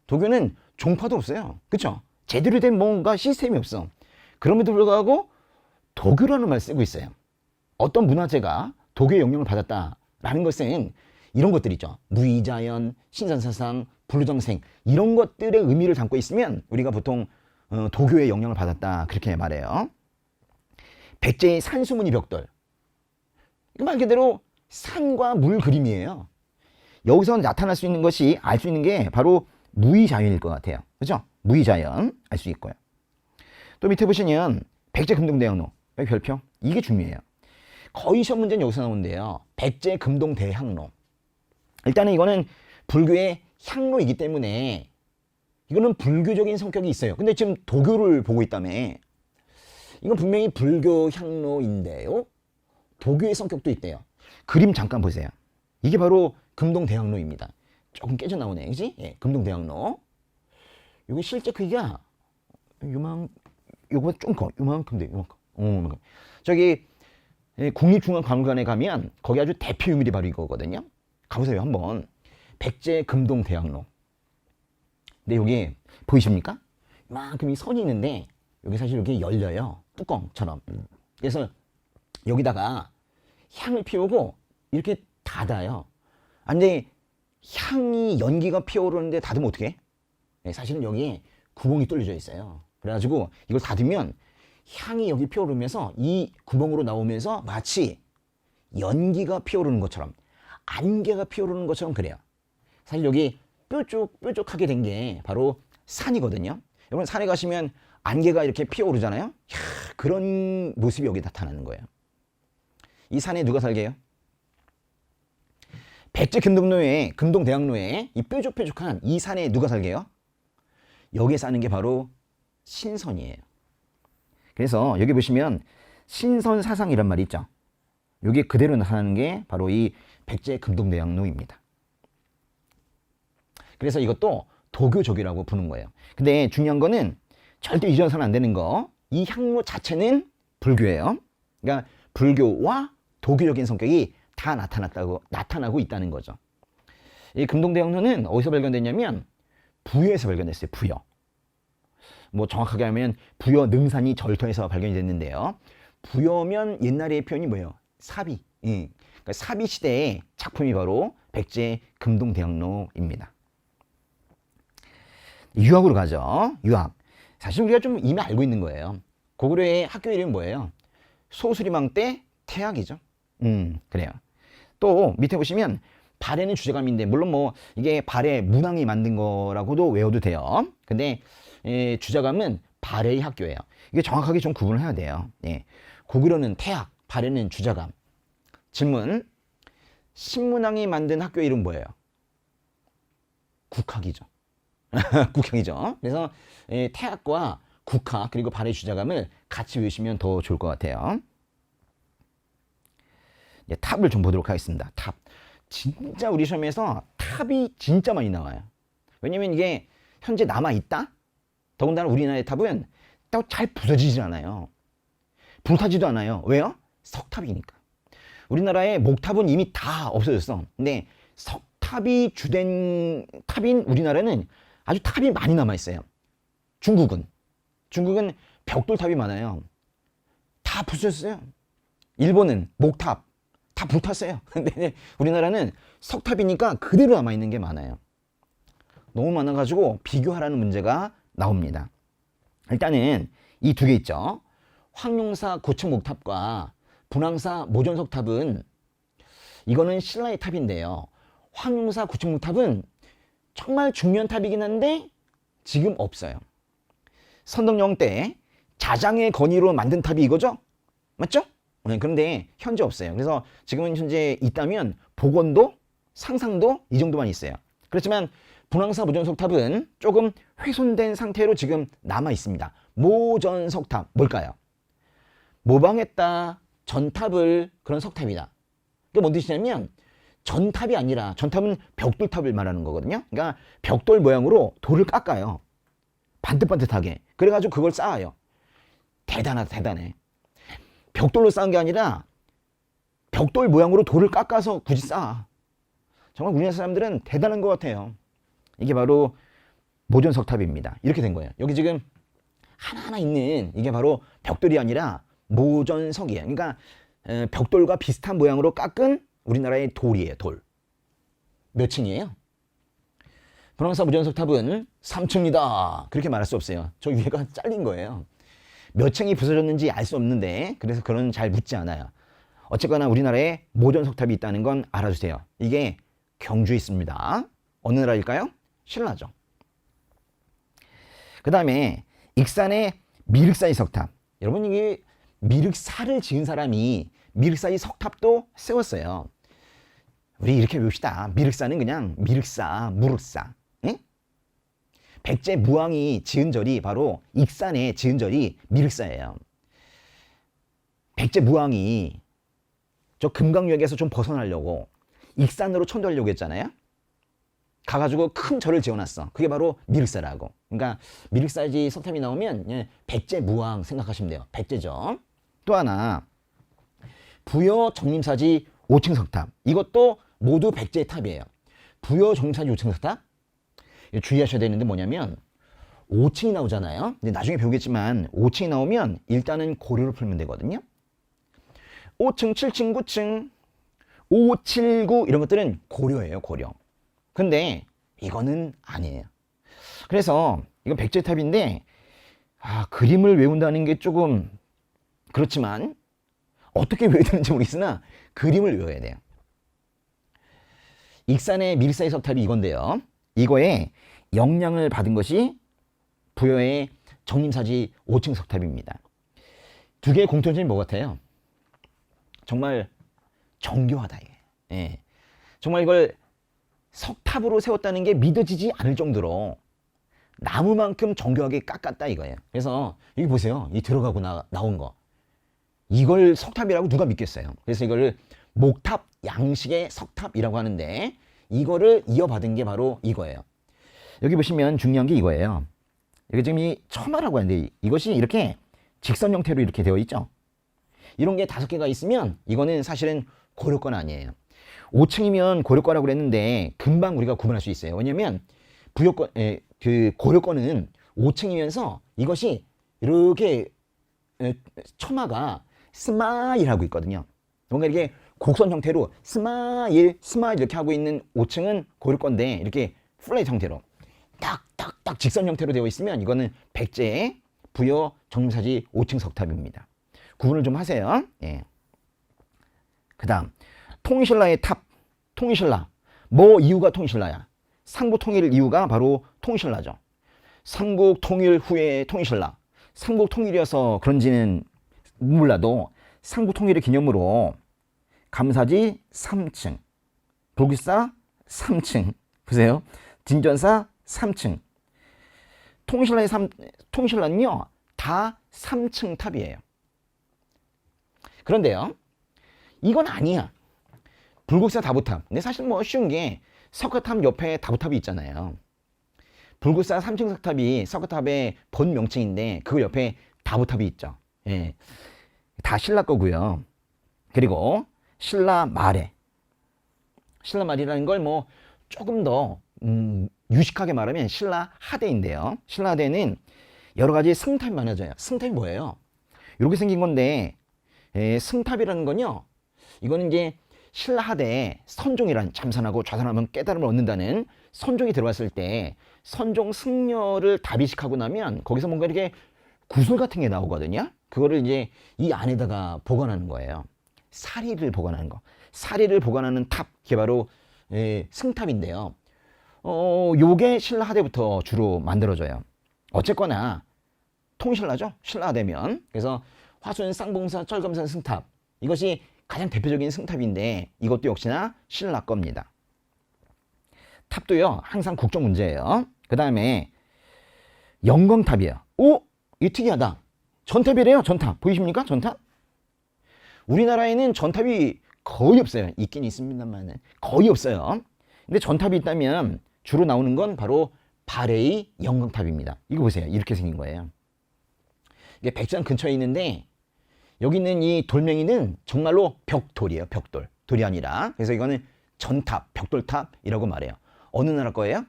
도교는 종파도 없어요. 그렇죠? 제대로 된 뭔가 시스템이 없어. 그럼에도 불구하고 도교라는 말을 쓰고 있어요. 어떤 문화재가 도교의 영향을 받았다라는 것은 이런 것들 있죠. 무의자연, 신선사상, 불루정생 이런 것들의 의미를 담고 있으면 우리가 보통 도교의 영향을 받았다 그렇게 말해요. 백제의 산수무늬 벽돌. 말 그대로 산과 물 그림이에요. 여기서 나타날 수 있는 것이 알 수 있는 게 바로 무의자연일 것 같아요. 그렇죠? 무의자연 알 수 있고요. 또 밑에 보시면 백제금동대학로 여기 별표 이게 중요해요. 거의 시험 문제는 여기서 나오는데요. 백제금동대학로. 일단은 이거는 불교의 향로이기 때문에 이거는 불교적인 성격이 있어요. 근데 지금 도교를 보고 있다며. 이건 분명히 불교 향로인데요. 도교의 성격도 있대요. 그림 잠깐 보세요. 이게 바로 금동대학로입니다. 조금 깨져 나오네, 그지? 예, 금동대학로. 이게 실제 크기가 요거 좀 커, 요만큼 돼, 요만큼. 저기 국립중앙박물관에 가면 거기 아주 대표 유물이 바로 이거거든요. 가보세요, 한번. 백제금동대학로. 근데 여기 보이십니까? 이만큼 이 선이 있는데 여기 사실 이렇게 열려요. 뚜껑처럼. 그래서 여기다가 향을 피우고 이렇게 닫아요. 근데 향이 연기가 피어오르는데 닫으면 어떻게 해? 사실은 여기에 구멍이 뚫려져 있어요. 그래가지고 이걸 닫으면 향이 여기 피어오르면서 이 구멍으로 나오면서 마치 연기가 피어오르는 것처럼 안개가 피어오르는 것처럼 그래요. 사실 여기 뾰족뾰족하게 된 게 바로 산이거든요. 여러분 산에 가시면 안개가 이렇게 피어오르잖아요. 이야, 그런 모습이 여기 나타나는 거예요. 이 산에 누가 살게요? 백제금동로에 금동대학로에 이 뾰족뾰족한 이 산에 누가 살게요? 여기에 사는 게 바로 신선이에요. 그래서 여기 보시면 신선사상이란 말이 있죠. 여기 그대로 나타나는 게 바로 이 백제금동대학로입니다. 그래서 이것도 도교적이라고 부르는 거예요. 근데 중요한 거는 절대 잊어서는 안 되는 거. 이 향로 자체는 불교예요. 그러니까 불교와 도교적인 성격이 다 나타나고 있다는 거죠. 이 금동대학로는 어디서 발견됐냐면 부여에서 발견됐어요. 부여. 뭐 정확하게 하면 부여 능산이 절터에서 발견이 됐는데요. 부여면 옛날의 표현이 뭐예요? 사비. 그러니까 사비 시대의 작품이 바로 백제 금동대학로입니다. 유학으로 가죠. 유학. 사실 우리가 좀 이미 알고 있는 거예요. 고구려의 학교 이름이 뭐예요? 소수리망대 태학이죠. 그래요. 또 밑에 보시면 발해는 주제감인데 물론 뭐 이게 발해 문왕이 만든 거라고도 외워도 돼요. 근데 주제감은 발해의 학교예요. 이게 정확하게 좀 구분을 해야 돼요. 예. 고구려는 태학, 발해는 주제감. 질문. 신문왕이 만든 학교 이름 뭐예요? 국학이죠. 국학이죠. 그래서 태학과 국학 그리고 발해 주제감을 같이 외우시면 더 좋을 것 같아요. 탑을 좀 보도록 하겠습니다. 탑. 진짜 우리 시험에서 탑이 진짜 많이 나와요. 왜냐면 이게 현재 남아있다? 더군다나 우리나라의 탑은 또 잘 부서지질 않아요. 불타지도 않아요. 왜요? 석탑이니까. 우리나라의 목탑은 이미 다 없어졌어. 근데 석탑이 주된 탑인 우리나라는 아주 탑이 많이 남아있어요. 중국은 벽돌탑이 많아요. 다 부서졌어요. 일본은 목탑 다 불탔어요. 근데 우리나라는 석탑이니까 그대로 남아있는 게 많아요. 너무 많아가지고 비교하라는 문제가 나옵니다. 일단은 이 두 개 있죠. 황룡사 고층목탑과 분황사 모전석탑은 이거는 신라의 탑인데요. 황룡사 고층목탑은 정말 중요한 탑이긴 한데 지금 없어요. 선덕여왕 때 자장의 건의로 만든 탑이 이거죠? 맞죠? 그런데 현재 없어요. 그래서 지금은 현재 있다면 복원도 상상도 이 정도만 있어요. 그렇지만 분황사 모전석탑은 조금 훼손된 상태로 지금 남아 있습니다. 모전석탑 뭘까요? 모방했다 전탑을 그런 석탑이다. 그게 뭔 뜻이냐면 전탑이 아니라, 전탑은 벽돌탑을 말하는 거거든요. 그러니까 벽돌 모양으로 돌을 깎아요. 반듯반듯하게. 그래가지고 그걸 쌓아요. 대단하다, 대단해. 벽돌로 쌓은 게 아니라 벽돌 모양으로 돌을 깎아서 굳이 쌓아. 정말 우리나라 사람들은 대단한 것 같아요. 이게 바로 모전석탑입니다. 이렇게 된 거예요. 여기 지금 하나하나 있는 이게 바로 벽돌이 아니라 모전석이에요. 그러니까 벽돌과 비슷한 모양으로 깎은 우리나라의 돌이에요. 돌. 몇 층이에요? 프랑스 모전석탑은 3층이다. 그렇게 말할 수 없어요. 저 위에가 잘린 거예요. 몇 층이 부서졌는지 알 수 없는데, 그래서 그런 잘 묻지 않아요. 어쨌거나 우리나라에 모전석탑이 있다는 건 알아주세요. 이게 경주에 있습니다. 어느 나라일까요? 신라죠. 그 다음에 익산의 미륵사이 석탑. 여러분, 이게 미륵사를 지은 사람이 미륵사이 석탑도 세웠어요. 우리 이렇게 외웁시다. 미륵사는 그냥 미륵사, 무륵사. 응? 백제 무왕이 지은 절이 바로 익산에 지은 절이 미륵사예요. 백제 무왕이 저 금강역에서 좀 벗어나려고 익산으로 천도하려고 했잖아요. 가가지고 큰 절을 지어놨어. 그게 바로 미륵사라고. 그러니까 미륵사지 석탑이 나오면 백제 무왕 생각하시면 돼요. 백제죠. 또 하나, 부여 정림사지 5층 석탑. 이것도 모두 백제의 탑이에요. 부여 정림사지 5층 석탑. 주의하셔야 되는데 뭐냐면 5층이 나오잖아요. 근데 나중에 배우겠지만 5층이 나오면 일단은 고려를 풀면 되거든요. 5층, 7층, 9층, 5, 7, 9 이런 것들은 고려예요. 고려. 근데 이거는 아니에요. 그래서 이건 백제탑인데 그림을 외운다는 게 조금 그렇지만 어떻게 외워야 되는지 모르겠으나 그림을 외워야 돼요. 익산의 미륵사이 석탑이 이건데요. 이거에 영향을 받은 것이 부여의 정림사지 5층 석탑입니다. 두 개의 공통점이 뭐 같아요? 정말 정교하다. 예. 정말 이걸 석탑으로 세웠다는 게 믿어지지 않을 정도로 나무만큼 정교하게 깎았다 이거예요. 그래서 여기 보세요. 이 들어가고 나온 거. 이걸 석탑이라고 누가 믿겠어요. 그래서 이거를 목탑 양식의 석탑이라고 하는데 이거를 이어받은 게 바로 이거예요. 여기 보시면 중요한 게 이거예요. 여기 지금 이 처마라고 하는데 이것이 이렇게 직선 형태로 이렇게 되어 있죠. 이런 게 5개가 있으면 이거는 사실은 고려권 아니에요. 5층이면 고려권이라고 그랬는데 금방 우리가 구분할 수 있어요. 왜냐면 부여권, 그 고려권은 5층이면서 이것이 이렇게 처마가 스마일 하고 있거든요. 뭔가 이렇게 곡선 형태로 스마일 이렇게 하고 있는 5층은 고려권인데 이렇게 플랫 형태로 딱 직선 형태로 되어 있으면 이거는 백제의 부여 정림사지 5층 석탑입니다. 구분을 좀 하세요. 예. 그 다음 통신라의 탑. 통신라. 뭐 이유가 통신라야? 삼국 통일 이유가 바로 통신라죠. 삼국 통일 후에 통신라. 삼국 통일이어서 그런지는 몰라도 삼국 통일의 기념으로 감사지 3층, 불국사 3층, 보세요. 진전사 3층. 통신라는요 다 3층 탑이에요. 그런데요, 이건 아니야. 불국사 다부탑. 근데 사실 뭐 쉬운 게 석가탑 옆에 다부탑이 있잖아요. 불국사 3층 석탑이 석가탑의 본 명칭인데 그 옆에 다부탑이 있죠. 예. 다 신라 거고요. 그리고 신라 말에. 신라 말이라는 걸 뭐 조금 더 유식하게 말하면 신라 하대인데요. 신라 하대는 여러 가지 승탑이 많아져요. 승탑이 뭐예요? 이렇게 생긴 건데 승탑이라는 건요. 이거는 이제 신라 하대에 선종이란 참선하고 좌선하면 깨달음을 얻는다는 선종이 들어왔을 때 선종 승려를 답이식하고 나면 거기서 뭔가 이렇게 구슬 같은 게 나오거든요. 그거를 이제 이 안에다가 보관하는 거예요. 사리를 보관하는 거. 사리를 보관하는 탑, 그게 바로 승탑인데요. 요게 신라 하대부터 주로 만들어져요. 어쨌거나 통신라죠. 신라 하대면. 그래서 화순, 쌍봉사, 철검산 승탑. 이것이 가장 대표적인 승탑인데 이것도 역시나 신라 겁니다. 탑도요 항상 국정 문제예요. 그 다음에 영광탑이에요. 오! 이거 특이하다. 전탑이래요. 전탑. 보이십니까? 전탑? 우리나라에는 전탑이 거의 없어요. 있긴 있습니다만 거의 없어요. 근데 전탑이 있다면 주로 나오는 건 바로 발해의 영광탑입니다. 이거 보세요. 이렇게 생긴 거예요. 이게 백장 근처에 있는데 여기 있는 이 돌멩이는 정말로 벽돌이에요. 벽돌. 돌이 아니라. 그래서 이거는 전탑, 벽돌탑이라고 말해요. 어느 나라 거예요?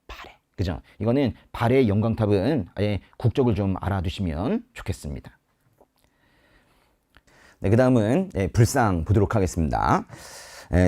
발해. 그죠? 이거는 발해의 영광탑은 아예 국적을 좀 알아두시면 좋겠습니다. 네, 그 다음은 불상 보도록 하겠습니다.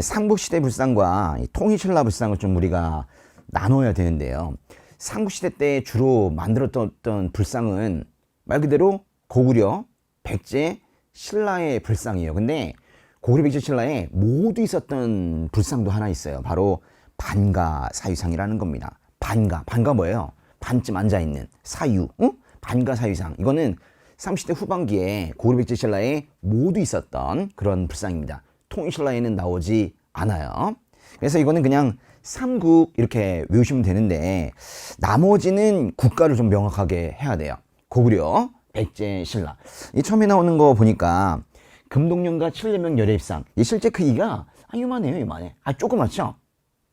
삼국시대 불상과 통일신라 불상을 좀 우리가 나눠야 되는데요. 삼국시대 때 주로 만들었던 불상은 말 그대로 고구려, 백제, 신라의 불상이에요. 근데 고구려, 백제, 신라에 모두 있었던 불상도 하나 있어요. 바로 반가사유상이라는 겁니다. 반가 뭐예요? 반쯤 앉아있는 사유, 응? 반가사유상. 이거는 삼국시대 후반기에 고구려, 백제, 신라에 모두 있었던 그런 불상입니다. 통일신라에는 나오지 않아요. 그래서 이거는 그냥 삼국 이렇게 외우시면 되는데 나머지는 국가를 좀 명확하게 해야 돼요. 고구려, 백제, 신라. 이 처음에 나오는 거 보니까 금동령과 칠레명 열애입상. 이 실제 크기가 요만해요, 요만해. 조그맣죠?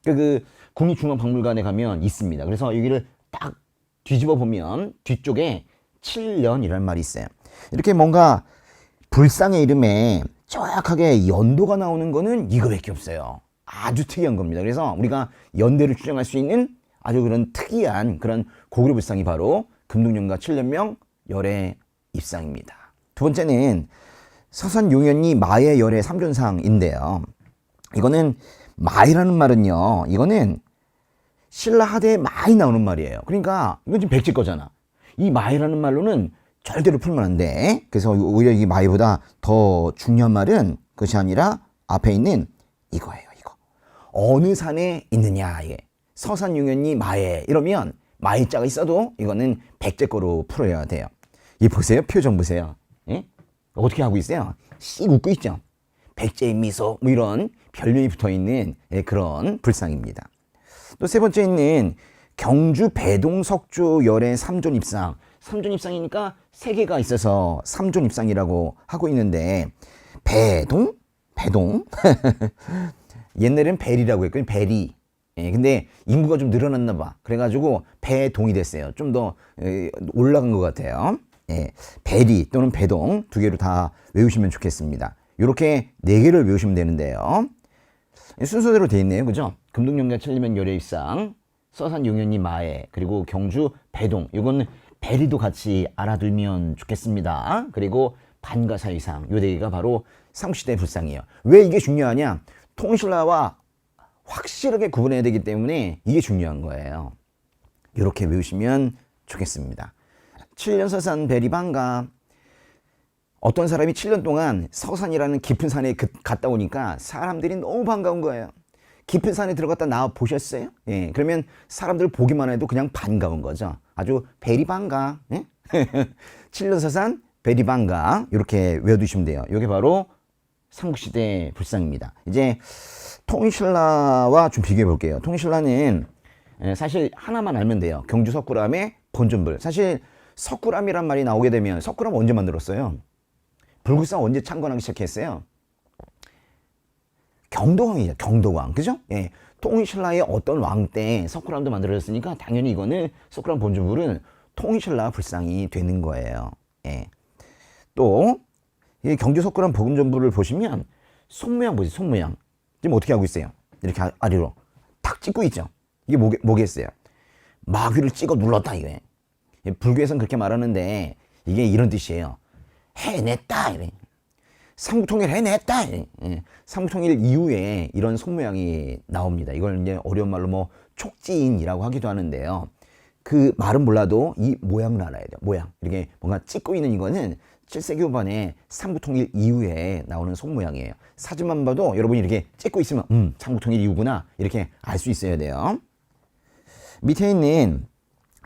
그 국립중앙박물관에 가면 있습니다. 그래서 여기를 딱 뒤집어 보면 뒤쪽에 7년이라는 말이 있어요. 이렇게 뭔가 불상의 이름에 정확하게 연도가 나오는 거는 이거밖에 없어요. 아주 특이한 겁니다. 그래서 우리가 연대를 추정할 수 있는 아주 그런 특이한 그런 고구려 불상이 바로 금동령과 칠년명 열애 입상입니다. 두 번째는 서산용현리 마의 열애 삼존상인데요. 이거는 마이라는 말은요. 이거는 신라 하대에 많이 나오는 말이에요. 그러니까 이건 지금 백제 거잖아. 이 마이라는 말로는 절대로 풀면 안 돼. 그래서 오히려 이 마이보다 더 중요한 말은 그것이 아니라 앞에 있는 이거예요. 이거. 어느 산에 있느냐. 이게. 서산용현리 마에 이러면 마이자가 있어도 이거는 백제 거로 풀어야 돼요. 이 보세요. 표정 보세요. 예? 어떻게 하고 있어요? 씩 웃고 있죠. 백제의 미소 뭐 이런 별명이 붙어있는 그런 불상입니다. 또 세 번째 있는 경주 배동 석조 열애 삼존입상. 삼존입상이니까 세 개가 있어서 삼존입상이라고 하고 있는데 배동? 옛날에는 벨이라고 했거든요. 벨이. 근데 인구가 좀 늘어났나 봐. 그래가지고 배동이 됐어요. 좀 더 올라간 것 같아요. 벨이 또는 배동 두 개로 다 외우시면 좋겠습니다. 이렇게 네 개를 외우시면 되는데요. 순서대로 돼 있네요. 그죠? 금동령과 칠리명 열애입상, 서산용현리 마에, 그리고 경주 배동. 이건 벨이도 같이 알아두면 좋겠습니다. 그리고 반가사유상. 요 네 개가 바로 삼국시대 불상이에요. 왜 이게 중요하냐? 통신라와 확실하게 구분해야 되기 때문에 이게 중요한 거예요. 이렇게 외우시면 좋겠습니다. 7년 서산 벨이 반가. 어떤 사람이 7년 동안 서산이라는 깊은 산에 갔다 오니까 사람들이 너무 반가운 거예요. 깊은 산에 들어갔다 나와 보셨어요? 예, 그러면 사람들 보기만 해도 그냥 반가운 거죠. 아주 벨이 반가. 예? 7년 서산 벨이 반가. 이렇게 외워두시면 돼요. 이게 바로 삼국시대 불상입니다. 이제 통일신라와 좀 비교해 볼게요. 통일신라는 사실 하나만 알면 돼요. 경주 석굴암의 본전불. 사실 석굴암이란 말이 나오게 되면 석굴암 언제 만들었어요? 불국사 언제 창건하기 시작했어요? 경도왕이죠. 경도왕. 그죠? 예. 통일신라의 어떤 왕 때 석굴암도 만들어졌으니까 당연히 이거는 석굴암 본전불은 통일신라 불상이 되는 거예요. 예. 또 이 경주 석굴암 본전불을 보시면 손모양 보세요. 손모양. 지금 어떻게 하고 있어요? 이렇게 아래로 탁 찍고 있죠. 이게 뭐겠어요? 마귀를 찍어 눌렀다 이거예요. 불교에서는 그렇게 말하는데 이게 이런 뜻이에요. 해냈다. 이래. 삼국통일 해냈다. 이래. 삼국통일 이후에 이런 손모양이 나옵니다. 이걸 이제 어려운 말로 뭐 촉지인이라고 하기도 하는데요. 그 말은 몰라도 이 모양을 알아야 돼요. 모양. 이렇게 뭔가 찍고 있는 이거는 7세기 후반에 삼국통일 이후에 나오는 손모양이에요. 사진만 봐도 여러분이 이렇게 찍고 있으면 삼국통일 이후구나 이렇게 알 수 있어야 돼요. 밑에 있는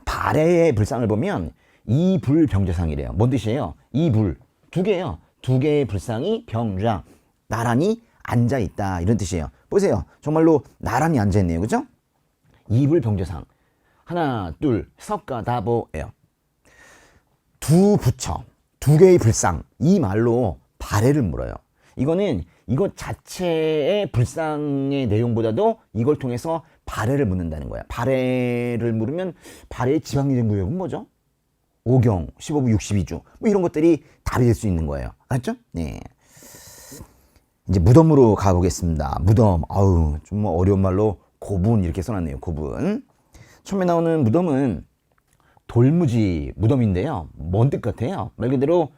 발해의 불상을 보면 이불병자상이래요. 뭔 뜻이에요? 이불. 두 개예요. 두 개의 불상이 병자. 나란히 앉아있다. 이런 뜻이에요. 보세요. 정말로 나란히 앉아있네요. 그죠? 이불병자상. 하나, 둘, 석가다보예요. 두 부처. 두 개의 불상. 이 말로 발해를 물어요. 이거는 이것 자체의 불상의 내용보다도 이걸 통해서 발해를 묻는다는 거야. 발해를 물으면 발해의 지방이된 구역은 뭐죠? 오경, 15부, 62주 뭐 이런 것들이 답이 될 수 있는 거예요. 알았죠? 네. 이제 무덤으로 가보겠습니다. 무덤. 아우, 좀 뭐 어려운 말로 고분 이렇게 써놨네요. 고분. 처음에 나오는 무덤은 돌무지 무덤인데요. 뭔 뜻 같아요? 말 그대로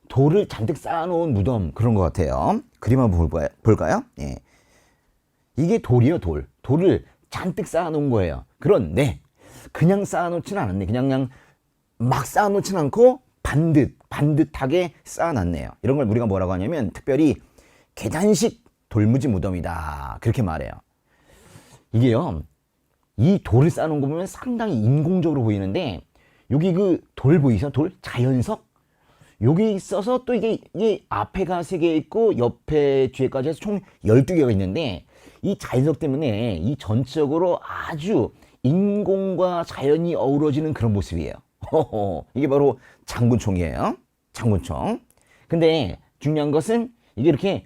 돌을 잔뜩 쌓아놓은 무덤 그런 것 같아요. 그림 한번 볼까요? 예. 이게 돌이에요, 돌. 돌을 잔뜩 쌓아놓은 거예요. 그런데 그냥 쌓아놓지는 않았네. 그냥 막 쌓아놓진 않고 반듯하게 쌓아놨네요. 이런 걸 우리가 뭐라고 하냐면 특별히 계단식 돌무지 무덤이다. 그렇게 말해요. 이게요. 이 돌을 쌓아놓은 거 보면 상당히 인공적으로 보이는데 여기 그 돌 보이세요? 돌? 자연석? 여기 있어서 또 이게 앞에가 3개 있고 옆에 뒤에까지 해서 총 12개가 있는데 이 자연석 때문에 이 전적으로 아주 인공과 자연이 어우러지는 그런 모습이에요. 이게 바로 장군총이에요. 장군총. 근데 중요한 것은 이게 이렇게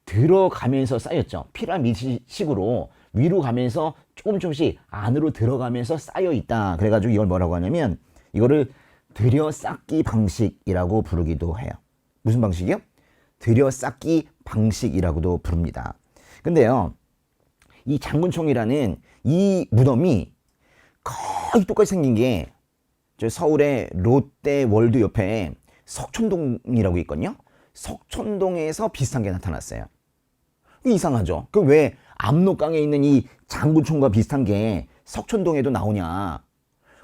들어가면서 쌓였죠. 피라미드식으로 위로 가면서 조금씩 안으로 들어가면서 쌓여 있다. 그래가지고 이걸 뭐라고 하냐면 이거를 들여쌓기 방식이라고 부르기도 해요. 무슨 방식이요? 들여쌓기 방식이라고도 부릅니다. 근데요, 이 장군총이라는 이 무덤이 거의 똑같이 생긴 게 저 서울의 롯데월드 옆에 석촌동이라고 있거든요. 석촌동에서 비슷한 게 나타났어요. 이상하죠? 그 왜 압록강에 있는 이 장군총과 비슷한 게 석촌동에도 나오냐?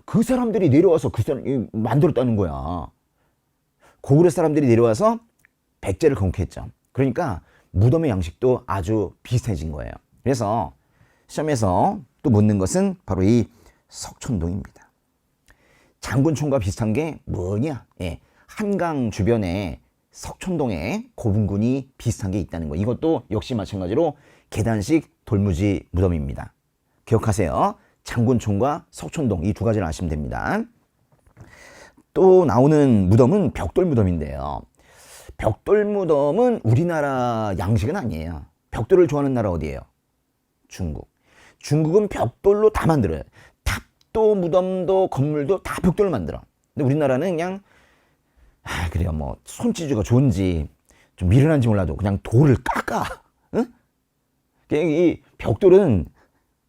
그 사람들이 내려와서 그 사람이 만들었다는 거야. 고구려 사람들이 내려와서 백제를 건국했죠. 그러니까 무덤의 양식도 아주 비슷해진 거예요. 그래서 시험에서 또 묻는 것은 바로 이 석촌동입니다. 장군총과 비슷한 게 뭐냐? 예, 한강 주변에 석촌동에 고분군이 비슷한 게 있다는 거. 이것도 역시 마찬가지로 계단식 돌무지 무덤입니다. 기억하세요. 장군총과 석촌동 이 두 가지를 아시면 됩니다. 또 나오는 무덤은 벽돌 무덤인데요. 벽돌 무덤은 우리나라 양식은 아니에요. 벽돌을 좋아하는 나라 어디예요? 중국. 중국은 벽돌로 다 만들어요. 탑도 무덤도 건물도 다 벽돌로 만들어. 근데 우리나라는 그냥 그래요. 뭐 손재주가 좋은지 좀 미련한지 몰라도 그냥 돌을 깎아. 응? 이 벽돌은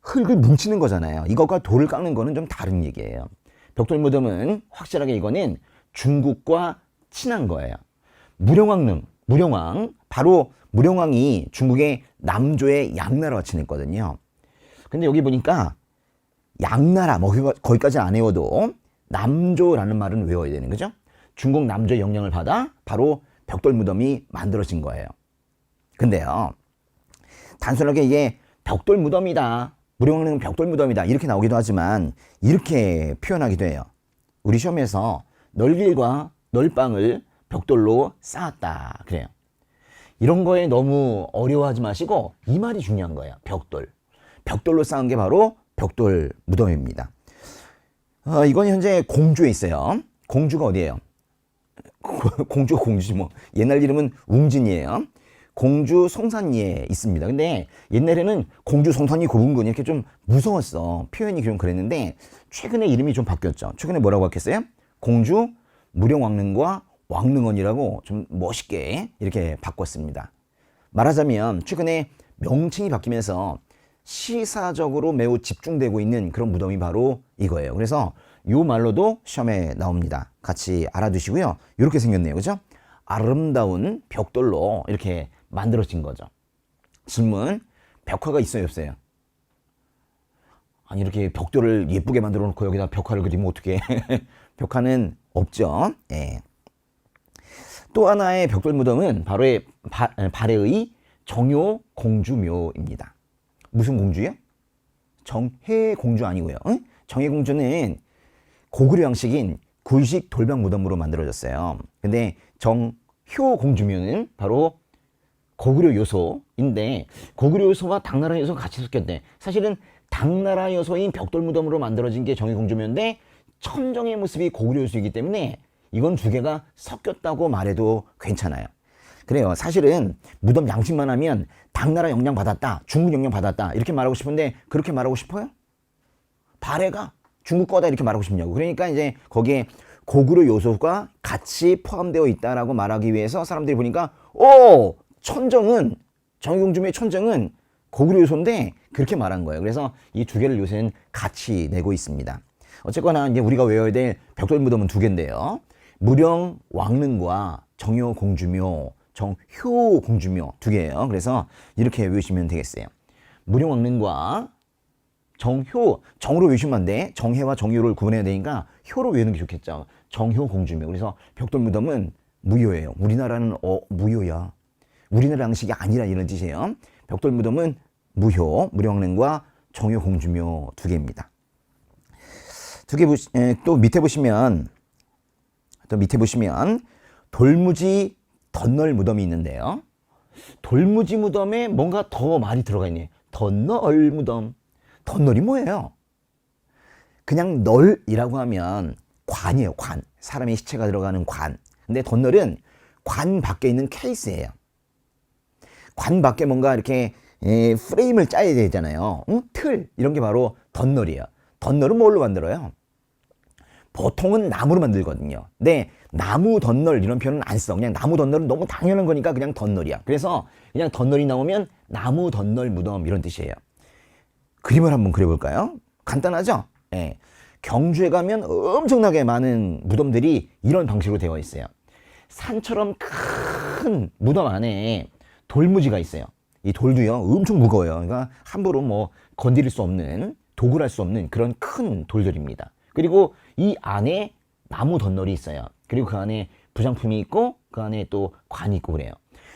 흙을 뭉치는 거잖아요. 이것과 돌을 깎는 거는 좀 다른 얘기예요. 벽돌 무덤은 확실하게 이거는 중국과 친한 거예요. 무령왕, 바로 무령왕이 중국의 남조의 양나라와 친했거든요. 근데 여기 보니까 양나라, 뭐 거기까지 안 외워도 남조라는 말은 외워야 되는 거죠. 중국 남조의 영향을 받아 바로 벽돌 무덤이 만들어진 거예요. 근데요, 단순하게 이게 벽돌 무덤이다, 무령왕릉은 벽돌 무덤이다 이렇게 나오기도 하지만 이렇게 표현하기도 해요. 우리 시험에서 널길과 널방을 벽돌로 쌓았다 그래요. 이런 거에 너무 어려워하지 마시고 이 말이 중요한 거예요. 벽돌로 쌓은 게 바로 벽돌 무덤입니다. 이건 현재 공주에 있어요. 공주가 어디예요? 공주지 뭐. 옛날 이름은 웅진이에요. 공주 성산리에 있습니다. 근데 옛날에는 공주 성산리 고분군 이렇게 좀 무서웠어. 표현이 좀 그랬는데 최근에 이름이 좀 바뀌었죠. 최근에 뭐라고 바뀌었어요? 공주 무령왕릉과 왕릉원이라고 좀 멋있게 이렇게 바꿨습니다. 말하자면 최근에 명칭이 바뀌면서 시사적으로 매우 집중되고 있는 그런 무덤이 바로 이거예요. 그래서 이 말로도 시험에 나옵니다. 같이 알아두시고요. 이렇게 생겼네요. 그죠? 아름다운 벽돌로 이렇게 만들어진 거죠. 질문, 벽화가 있어요, 없어요? 아니, 이렇게 벽돌을 예쁘게 만들어 놓고 여기다 벽화를 그리면 어떻게 벽화는 없죠. 예. 또 하나의 벽돌 무덤은 바로 발해의 정효공주묘입니다. 무슨 공주요? 정혜공주 아니고요. 응? 정혜공주는 고구려 양식인 구식 돌벽 무덤으로 만들어졌어요. 근데 정효공주묘는 바로 고구려 요소인데 고구려 요소와 당나라 요소가 같이 섞였대. 사실은 당나라 요소인 벽돌 무덤으로 만들어진 게 정혜공주묘인데 첨정의 모습이 고구려 요소이기 때문에 이건 두 개가 섞였다고 말해도 괜찮아요. 그래요. 사실은 무덤 양식만 하면 당나라 영향 받았다, 중국 영향 받았다 이렇게 말하고 싶은데 그렇게 말하고 싶어요? 발해가 중국 거다 이렇게 말하고 싶냐고. 그러니까 이제 거기에 고구려 요소가 같이 포함되어 있다라고 말하기 위해서 사람들이 보니까 천정은 정의공주의 천정은 고구려 요소인데 그렇게 말한 거예요. 그래서 이 두 개를 요새는 같이 내고 있습니다. 어쨌거나 이제 우리가 외워야 될 벽돌 무덤은 두 개인데요. 무령 왕릉과 정효 공주묘, 정효 공주묘 두 개예요. 그래서 이렇게 외우시면 되겠어요. 무령 왕릉과 정으로 외우시면 안 돼. 정혜와 정효를 구분해야 되니까 효로 외우는 게 좋겠죠. 정효 공주묘. 그래서 벽돌 무덤은 무효예요. 우리나라는 무효야. 우리나라 양식이 아니라 이런 뜻이에요. 벽돌 무덤은 무효, 무령릉과 정효 공주묘 두 개입니다. 또 밑에 보시면 돌무지 덧널 무덤이 있는데요. 돌무지 무덤에 뭔가 더 많이 들어가 있네요. 덧널 무덤. 덧널이 뭐예요? 그냥 널이라고 하면 관이에요. 관. 사람의 시체가 들어가는 관. 근데 덧널은 관 밖에 있는 케이스예요. 관 밖에 뭔가 이렇게 프레임을 짜야 되잖아요. 틀 이런 게 바로 덧널이에요. 덧널은 뭘로 만들어요? 보통은 나무로 만들거든요. 근데 나무 덧널 이런 표현은 안 써. 그냥 나무 덧널은 너무 당연한 거니까 그냥 덧널이야. 그래서 그냥 덧널이 나오면 나무 덧널 무덤 이런 뜻이에요. 그림을 한번 그려볼까요? 간단하죠? 예. 경주에 가면 엄청나게 많은 무덤들이 이런 방식으로 되어 있어요. 산처럼 큰 무덤 안에 돌무지가 있어요. 이 돌도요 엄청 무거워요. 그러니까 함부로 뭐 건드릴 수 없는, 도굴할 수 없는 그런 큰 돌들입니다. 그리고 이 안에 나무 덧널이 있어요. 그리고 그 안에 부장품이 있고 그 안에 또 관이 있고 그래요.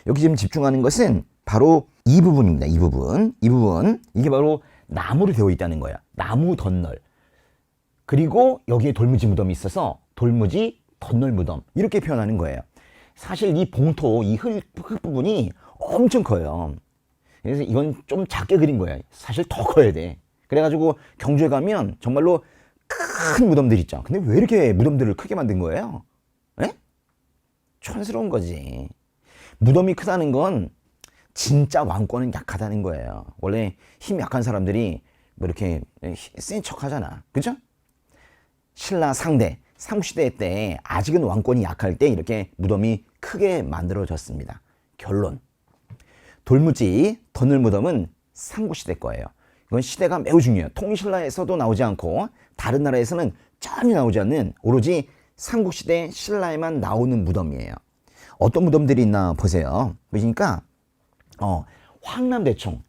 여기 지금 집중하는 것은 바로 이 부분입니다. 이 부분 이게 바로 나무로 되어 있다는 거야. 나무 덧널. 그리고 여기에 돌무지 무덤이 있어서 돌무지 덧널 무덤 이렇게 표현하는 거예요. 사실 이 봉토, 이 흙 부분이 엄청 커요. 그래서 이건 좀 작게 그린 거예요. 사실 더 커야 돼. 그래가지고 경주에 가면 정말로 큰 무덤들 있죠. 근데 왜 이렇게 무덤들을 크게 만든 거예요? 에? 촌스러운 거지. 무덤이 크다는 건 진짜 왕권은 약하다는 거예요. 원래 힘 약한 사람들이 뭐 이렇게 센 척 하잖아. 그죠? 신라 상대, 삼국시대 때 아직은 왕권이 약할 때 이렇게 무덤이 크게 만들어졌습니다. 결론. 돌무지 덧널 무덤은 삼국시대 거예요. 이건 시대가 매우 중요해요. 통신라에서도 나오지 않고 다른 나라에서는 전혀 나오지 않는 오로지 삼국시대 신라에만 나오는 무덤이에요. 어떤 무덤들이 있나 보세요. 보시니까 황남대총.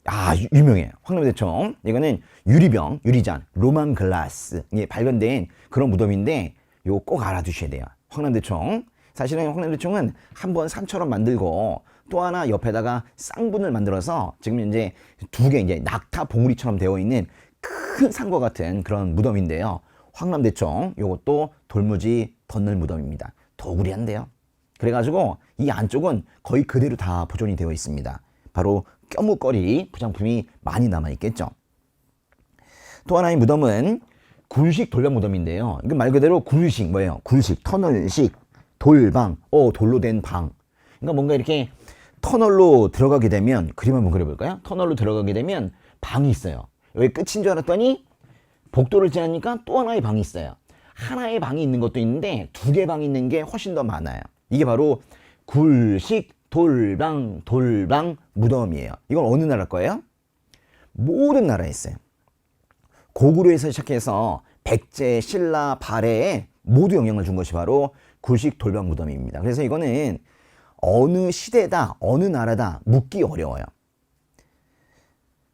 유명해요. 황남대총. 이거는 유리병, 유리잔, 로만 글라스에 발견된 그런 무덤인데 이거 꼭 알아두셔야 돼요. 황남대총. 사실은 황남대총은 한번 산처럼 만들고 또 하나 옆에다가 쌍분을 만들어서 지금 이제 두 개 이제 낙타 봉우리처럼 되어 있는 큰 산과 같은 그런 무덤인데요. 황남대총 요것도 돌무지 덧널 무덤입니다. 도구리한데요. 그래가지고 이 안쪽은 거의 그대로 다 보존이 되어 있습니다. 바로 껴묵거리 부장품이 많이 남아있겠죠. 또 하나의 무덤은 굴식 돌방 무덤인데요. 이게 말 그대로 굴식 뭐예요? 굴식, 터널식, 돌방, 돌로 된 방. 그러니까 뭔가 이렇게 터널로 들어가게 되면 그림 한번 그려볼까요? 터널로 들어가게 되면 방이 있어요. 여기 끝인 줄 알았더니 복도를 지나니까 또 하나의 방이 있어요. 하나의 방이 있는 것도 있는데 두 개 방이 있는 게 훨씬 더 많아요. 이게 바로 굴식 돌방 무덤이에요. 이건 어느 나라 거예요? 모든 나라에 있어요. 고구려에서 시작해서 백제, 신라, 발해에 모두 영향을 준 것이 바로 굴식 돌방 무덤입니다. 그래서 이거는 어느 시대다, 어느 나라다 묻기 어려워요.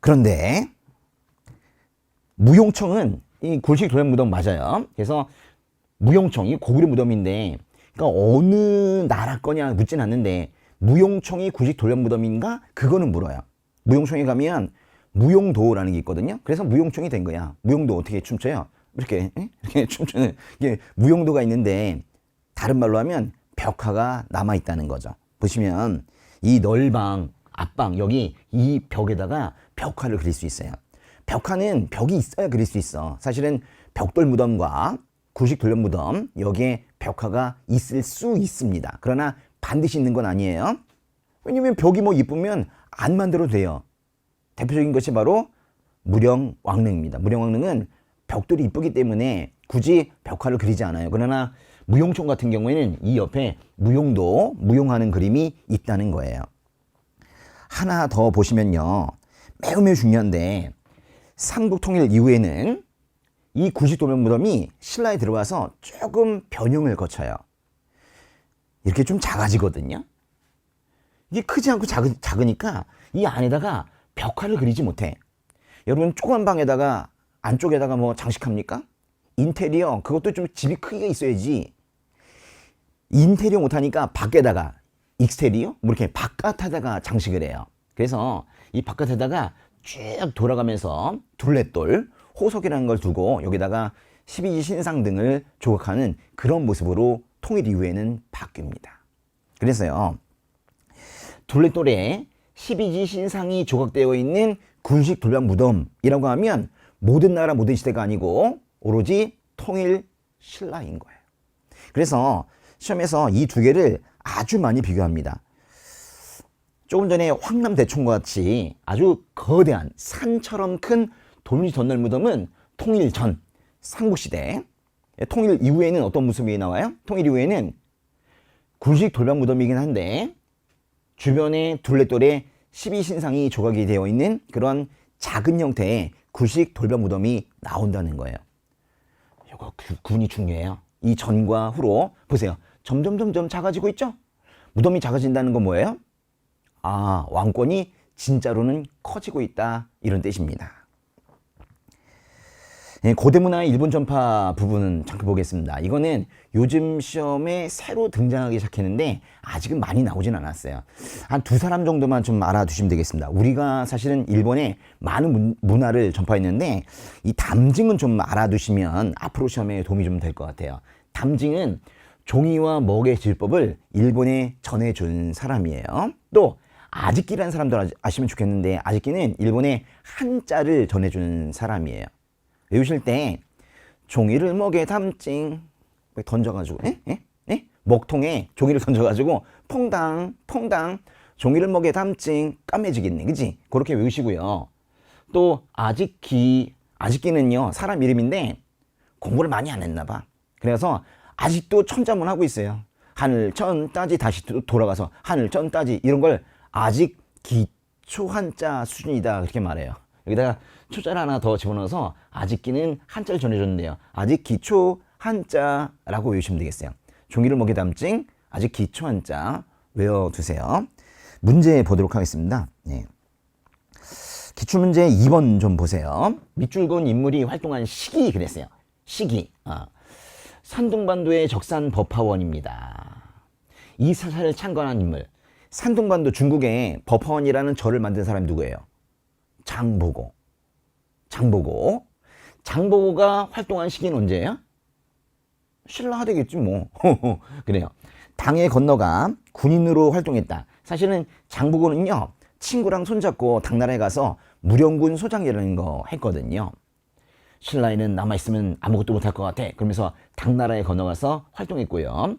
그런데 무용청은 이 굴식 돌방 무덤 맞아요. 그래서 무용청이 고구려 무덤인데 그러니까 어느 나라 거냐 묻진 않는데 무용청이 굴식 돌방 무덤인가? 그거는 물어요. 무용청에 가면 무용도라는 게 있거든요. 그래서 무용청이 된 거야. 무용도 어떻게 춤춰요? 이렇게 춤추는 이게 무용도가 있는데 다른 말로 하면 벽화가 남아있다는 거죠. 보시면 이 널방, 앞방 여기 이 벽에다가 벽화를 그릴 수 있어요. 벽화는 벽이 있어야 그릴 수 있어. 사실은 벽돌 무덤과 굴식 돌방 무덤 여기에 벽화가 있을 수 있습니다. 그러나 반드시 있는 건 아니에요. 왜냐면 벽이 뭐 이쁘면 안 만들어도 돼요. 대표적인 것이 바로 무령왕릉입니다. 무령왕릉은 벽돌이 이쁘기 때문에 굳이 벽화를 그리지 않아요. 그러나 무용촌 같은 경우에는 이 옆에 무용도, 무용하는 그림이 있다는 거예요. 하나 더 보시면요. 매우 중요한데 삼국통일 이후에는 이 구식도면 무덤이 신라에 들어와서 조금 변형을 거쳐요. 이렇게 좀 작아지거든요. 이게 크지 않고 작으니까 이 안에다가 벽화를 그리지 못해. 여러분 조그만 방에다가 안쪽에다가 뭐 장식합니까? 인테리어 그것도 좀 집이 크기가 있어야지. 인테리어 못하니까 밖에다가 익스테리어 뭐 이렇게 바깥에다가 장식을 해요. 그래서 이 바깥에다가 쭉 돌아가면서 둘레돌 호석이라는 걸 두고 여기다가 12지 신상 등을 조각하는 그런 모습으로 통일 이후에는 바뀝니다. 그래서요 둘레돌에 12지 신상이 조각되어 있는 군식 돌방 무덤이라고 하면 모든 나라 모든 시대가 아니고 오로지 통일 신라인 거예요. 그래서 시험에서 이 두 개를 아주 많이 비교합니다. 조금 전에 황남대총과 같이 아주 거대한 산처럼 큰 돌무지 전널 무덤은 통일 전 삼국시대, 통일 이후에는 어떤 모습이 나와요? 통일 이후에는 군식 돌방 무덤이긴 한데 주변에 둘레돌에 12신상이 조각이 되어 있는 그런 작은 형태의 구식 돌방 무덤이 나온다는 거예요. 이거 구분이 중요해요. 이 전과 후로 보세요. 점점 작아지고 있죠? 무덤이 작아진다는 건 뭐예요? 아, 왕권이 진짜로는 커지고 있다 이런 뜻입니다. 고대 문화의 일본 전파 부분은 잠깐 보겠습니다. 이거는 요즘 시험에 새로 등장하기 시작했는데 아직은 많이 나오진 않았어요. 한 두 사람 정도만 좀 알아두시면 되겠습니다. 우리가 사실은 일본에 많은 문화를 전파했는데 이 담징은 좀 알아두시면 앞으로 시험에 도움이 좀 될 것 같아요. 담징은 종이와 먹의 질법을 일본에 전해준 사람이에요. 또 아직기라는 사람도 아시면 좋겠는데 아직기는 일본의 한자를 전해준 사람이에요. 외우실 때 종이를 먹에 담징 던져가지고 먹통에 종이를 던져가지고 퐁당 종이를 먹에 담징 까매지겠네 그지? 그렇게 외우시고요. 또 아직기는요 사람 이름인데 공부를 많이 안 했나 봐. 그래서 아직도 천자문 하고 있어요. 하늘 천 따지 다시 돌아가서 하늘 천 따지 이런 걸 아직 기초 한자 수준이다 그렇게 말해요. 여기다가 초자를 하나 더 집어넣어서 아직기는 한자를 전해줬는데요. 아직 기초 한자라고 외우시면 되겠어요. 종이를 먹에 담징 아직 기초 한자 외워두세요. 문제 보도록 하겠습니다. 네. 기출문제 2번 좀 보세요. 밑줄 그은 인물이 활동한 시기 그랬어요. 시기. 산둥반도의 적산 법화원입니다. 이 사사를 창건한 인물. 산둥반도 중국에 법화원이라는 절을 만든 사람이 누구예요? 장보고. 장보고가 활동한 시기는 언제예요? 신라 하되겠지 뭐. 그래요. 당에 건너가 군인으로 활동했다. 사실은 장보고는요 친구랑 손잡고 당나라에 가서 무령군 소장이라는 거 했거든요. 신라에는 남아있으면 아무것도 못할 것 같아. 그러면서 당나라에 건너가서 활동했고요.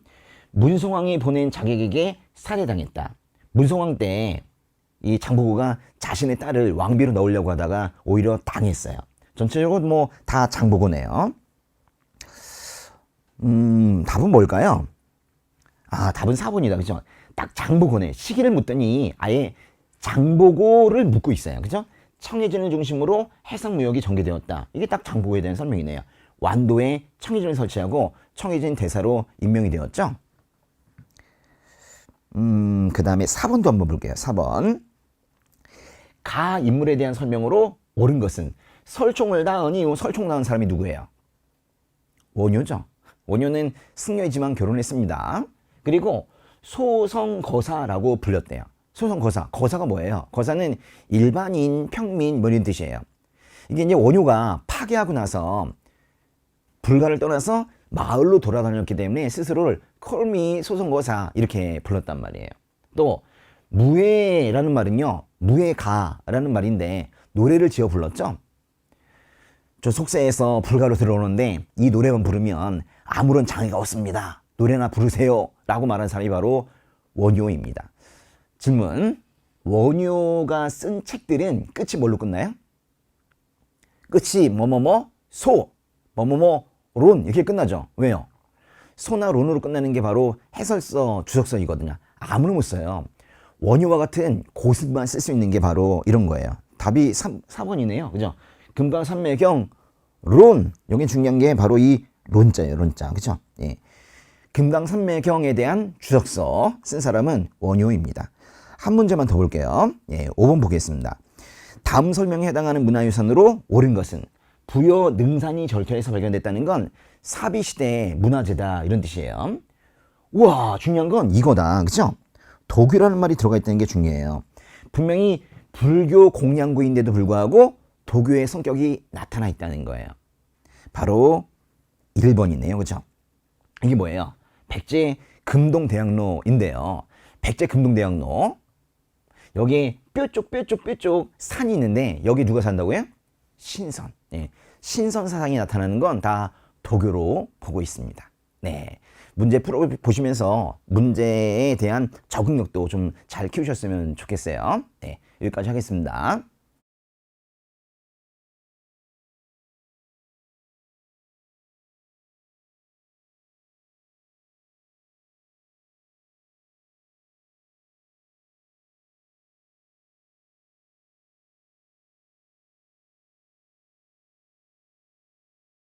문송왕이 보낸 자객에게 살해당했다. 문송왕 때 이 장보고가 자신의 딸을 왕비로 넣으려고 하다가 오히려 당했어요. 전체적으로 뭐 다 장보고네요. 답은 뭘까요? 아, 답은 4번이다. 그죠? 딱 장보고네. 시기를 묻더니 아예 장보고를 묻고 있어요. 그죠? 청해진을 중심으로 해상무역이 전개되었다. 이게 딱 장보고에 대한 설명이네요. 완도에 청해진을 설치하고 청해진 대사로 임명이 되었죠. 그 다음에 4번도 한번 볼게요. 4번. 가 인물에 대한 설명으로 옳은 것은 설총을 낳은 이후 설총 낳은 사람이 누구예요? 원효죠. 원효는 승려이지만 결혼했습니다. 그리고 소성거사라고 불렸대요. 소성거사. 거사가 뭐예요? 거사는 일반인, 평민 뭐 이런 뜻이에요. 이게 이제 원효가 파괴하고 나서 불가를 떠나서 마을로 돌아다녔기 때문에 스스로를 콜미 소성거사 이렇게 불렀단 말이에요. 또 무예라는 말은요. 무예가라는 말인데 노래를 지어 불렀죠. 저 속세에서 불가로 들어오는데 이 노래만 부르면 아무런 장애가 없습니다. 노래나 부르세요 라고 말한 사람이 바로 원효입니다. 질문. 원효가 쓴 책들은 끝이 뭘로 끝나요? 끝이 뭐뭐뭐 소, 뭐뭐뭐 론 이렇게 끝나죠. 왜요? 소나 론으로 끝나는 게 바로 해설서, 주석서이거든요. 아무나 못 써요. 원효와 같은 고습만 쓸 수 있는 게 바로 이런 거예요. 답이 4번이네요. 그죠? 금강산매경 론. 여기 중요한 게 바로 이 론자예요. 론자. 그죠? 예. 금강산매경에 대한 주석서 쓴 사람은 원효입니다. 한 문제만 더 볼게요. 예, 5번 보겠습니다. 다음 설명에 해당하는 문화유산으로 옳은 것은 부여 능산이 절터에서 발견됐다는 건 사비시대의 문화재다 이런 뜻이에요. 우와, 중요한 건 이거다. 그죠? 도교라는 말이 들어가 있다는 게 중요해요. 분명히 불교 공양구인데도 불구하고 도교의 성격이 나타나 있다는 거예요. 바로 1번이네요. 그죠? 이게 뭐예요? 백제 금동대학로인데요. 백제 금동대학로. 여기에 뾰쪽 산이 있는데 여기 누가 산다고요? 신선. 예. 신선 사상이 나타나는 건 다 도교로 보고 있습니다. 네. 문제 풀어보시면서 문제에 대한 적응력도 좀 잘 키우셨으면 좋겠어요. 네. 여기까지 하겠습니다.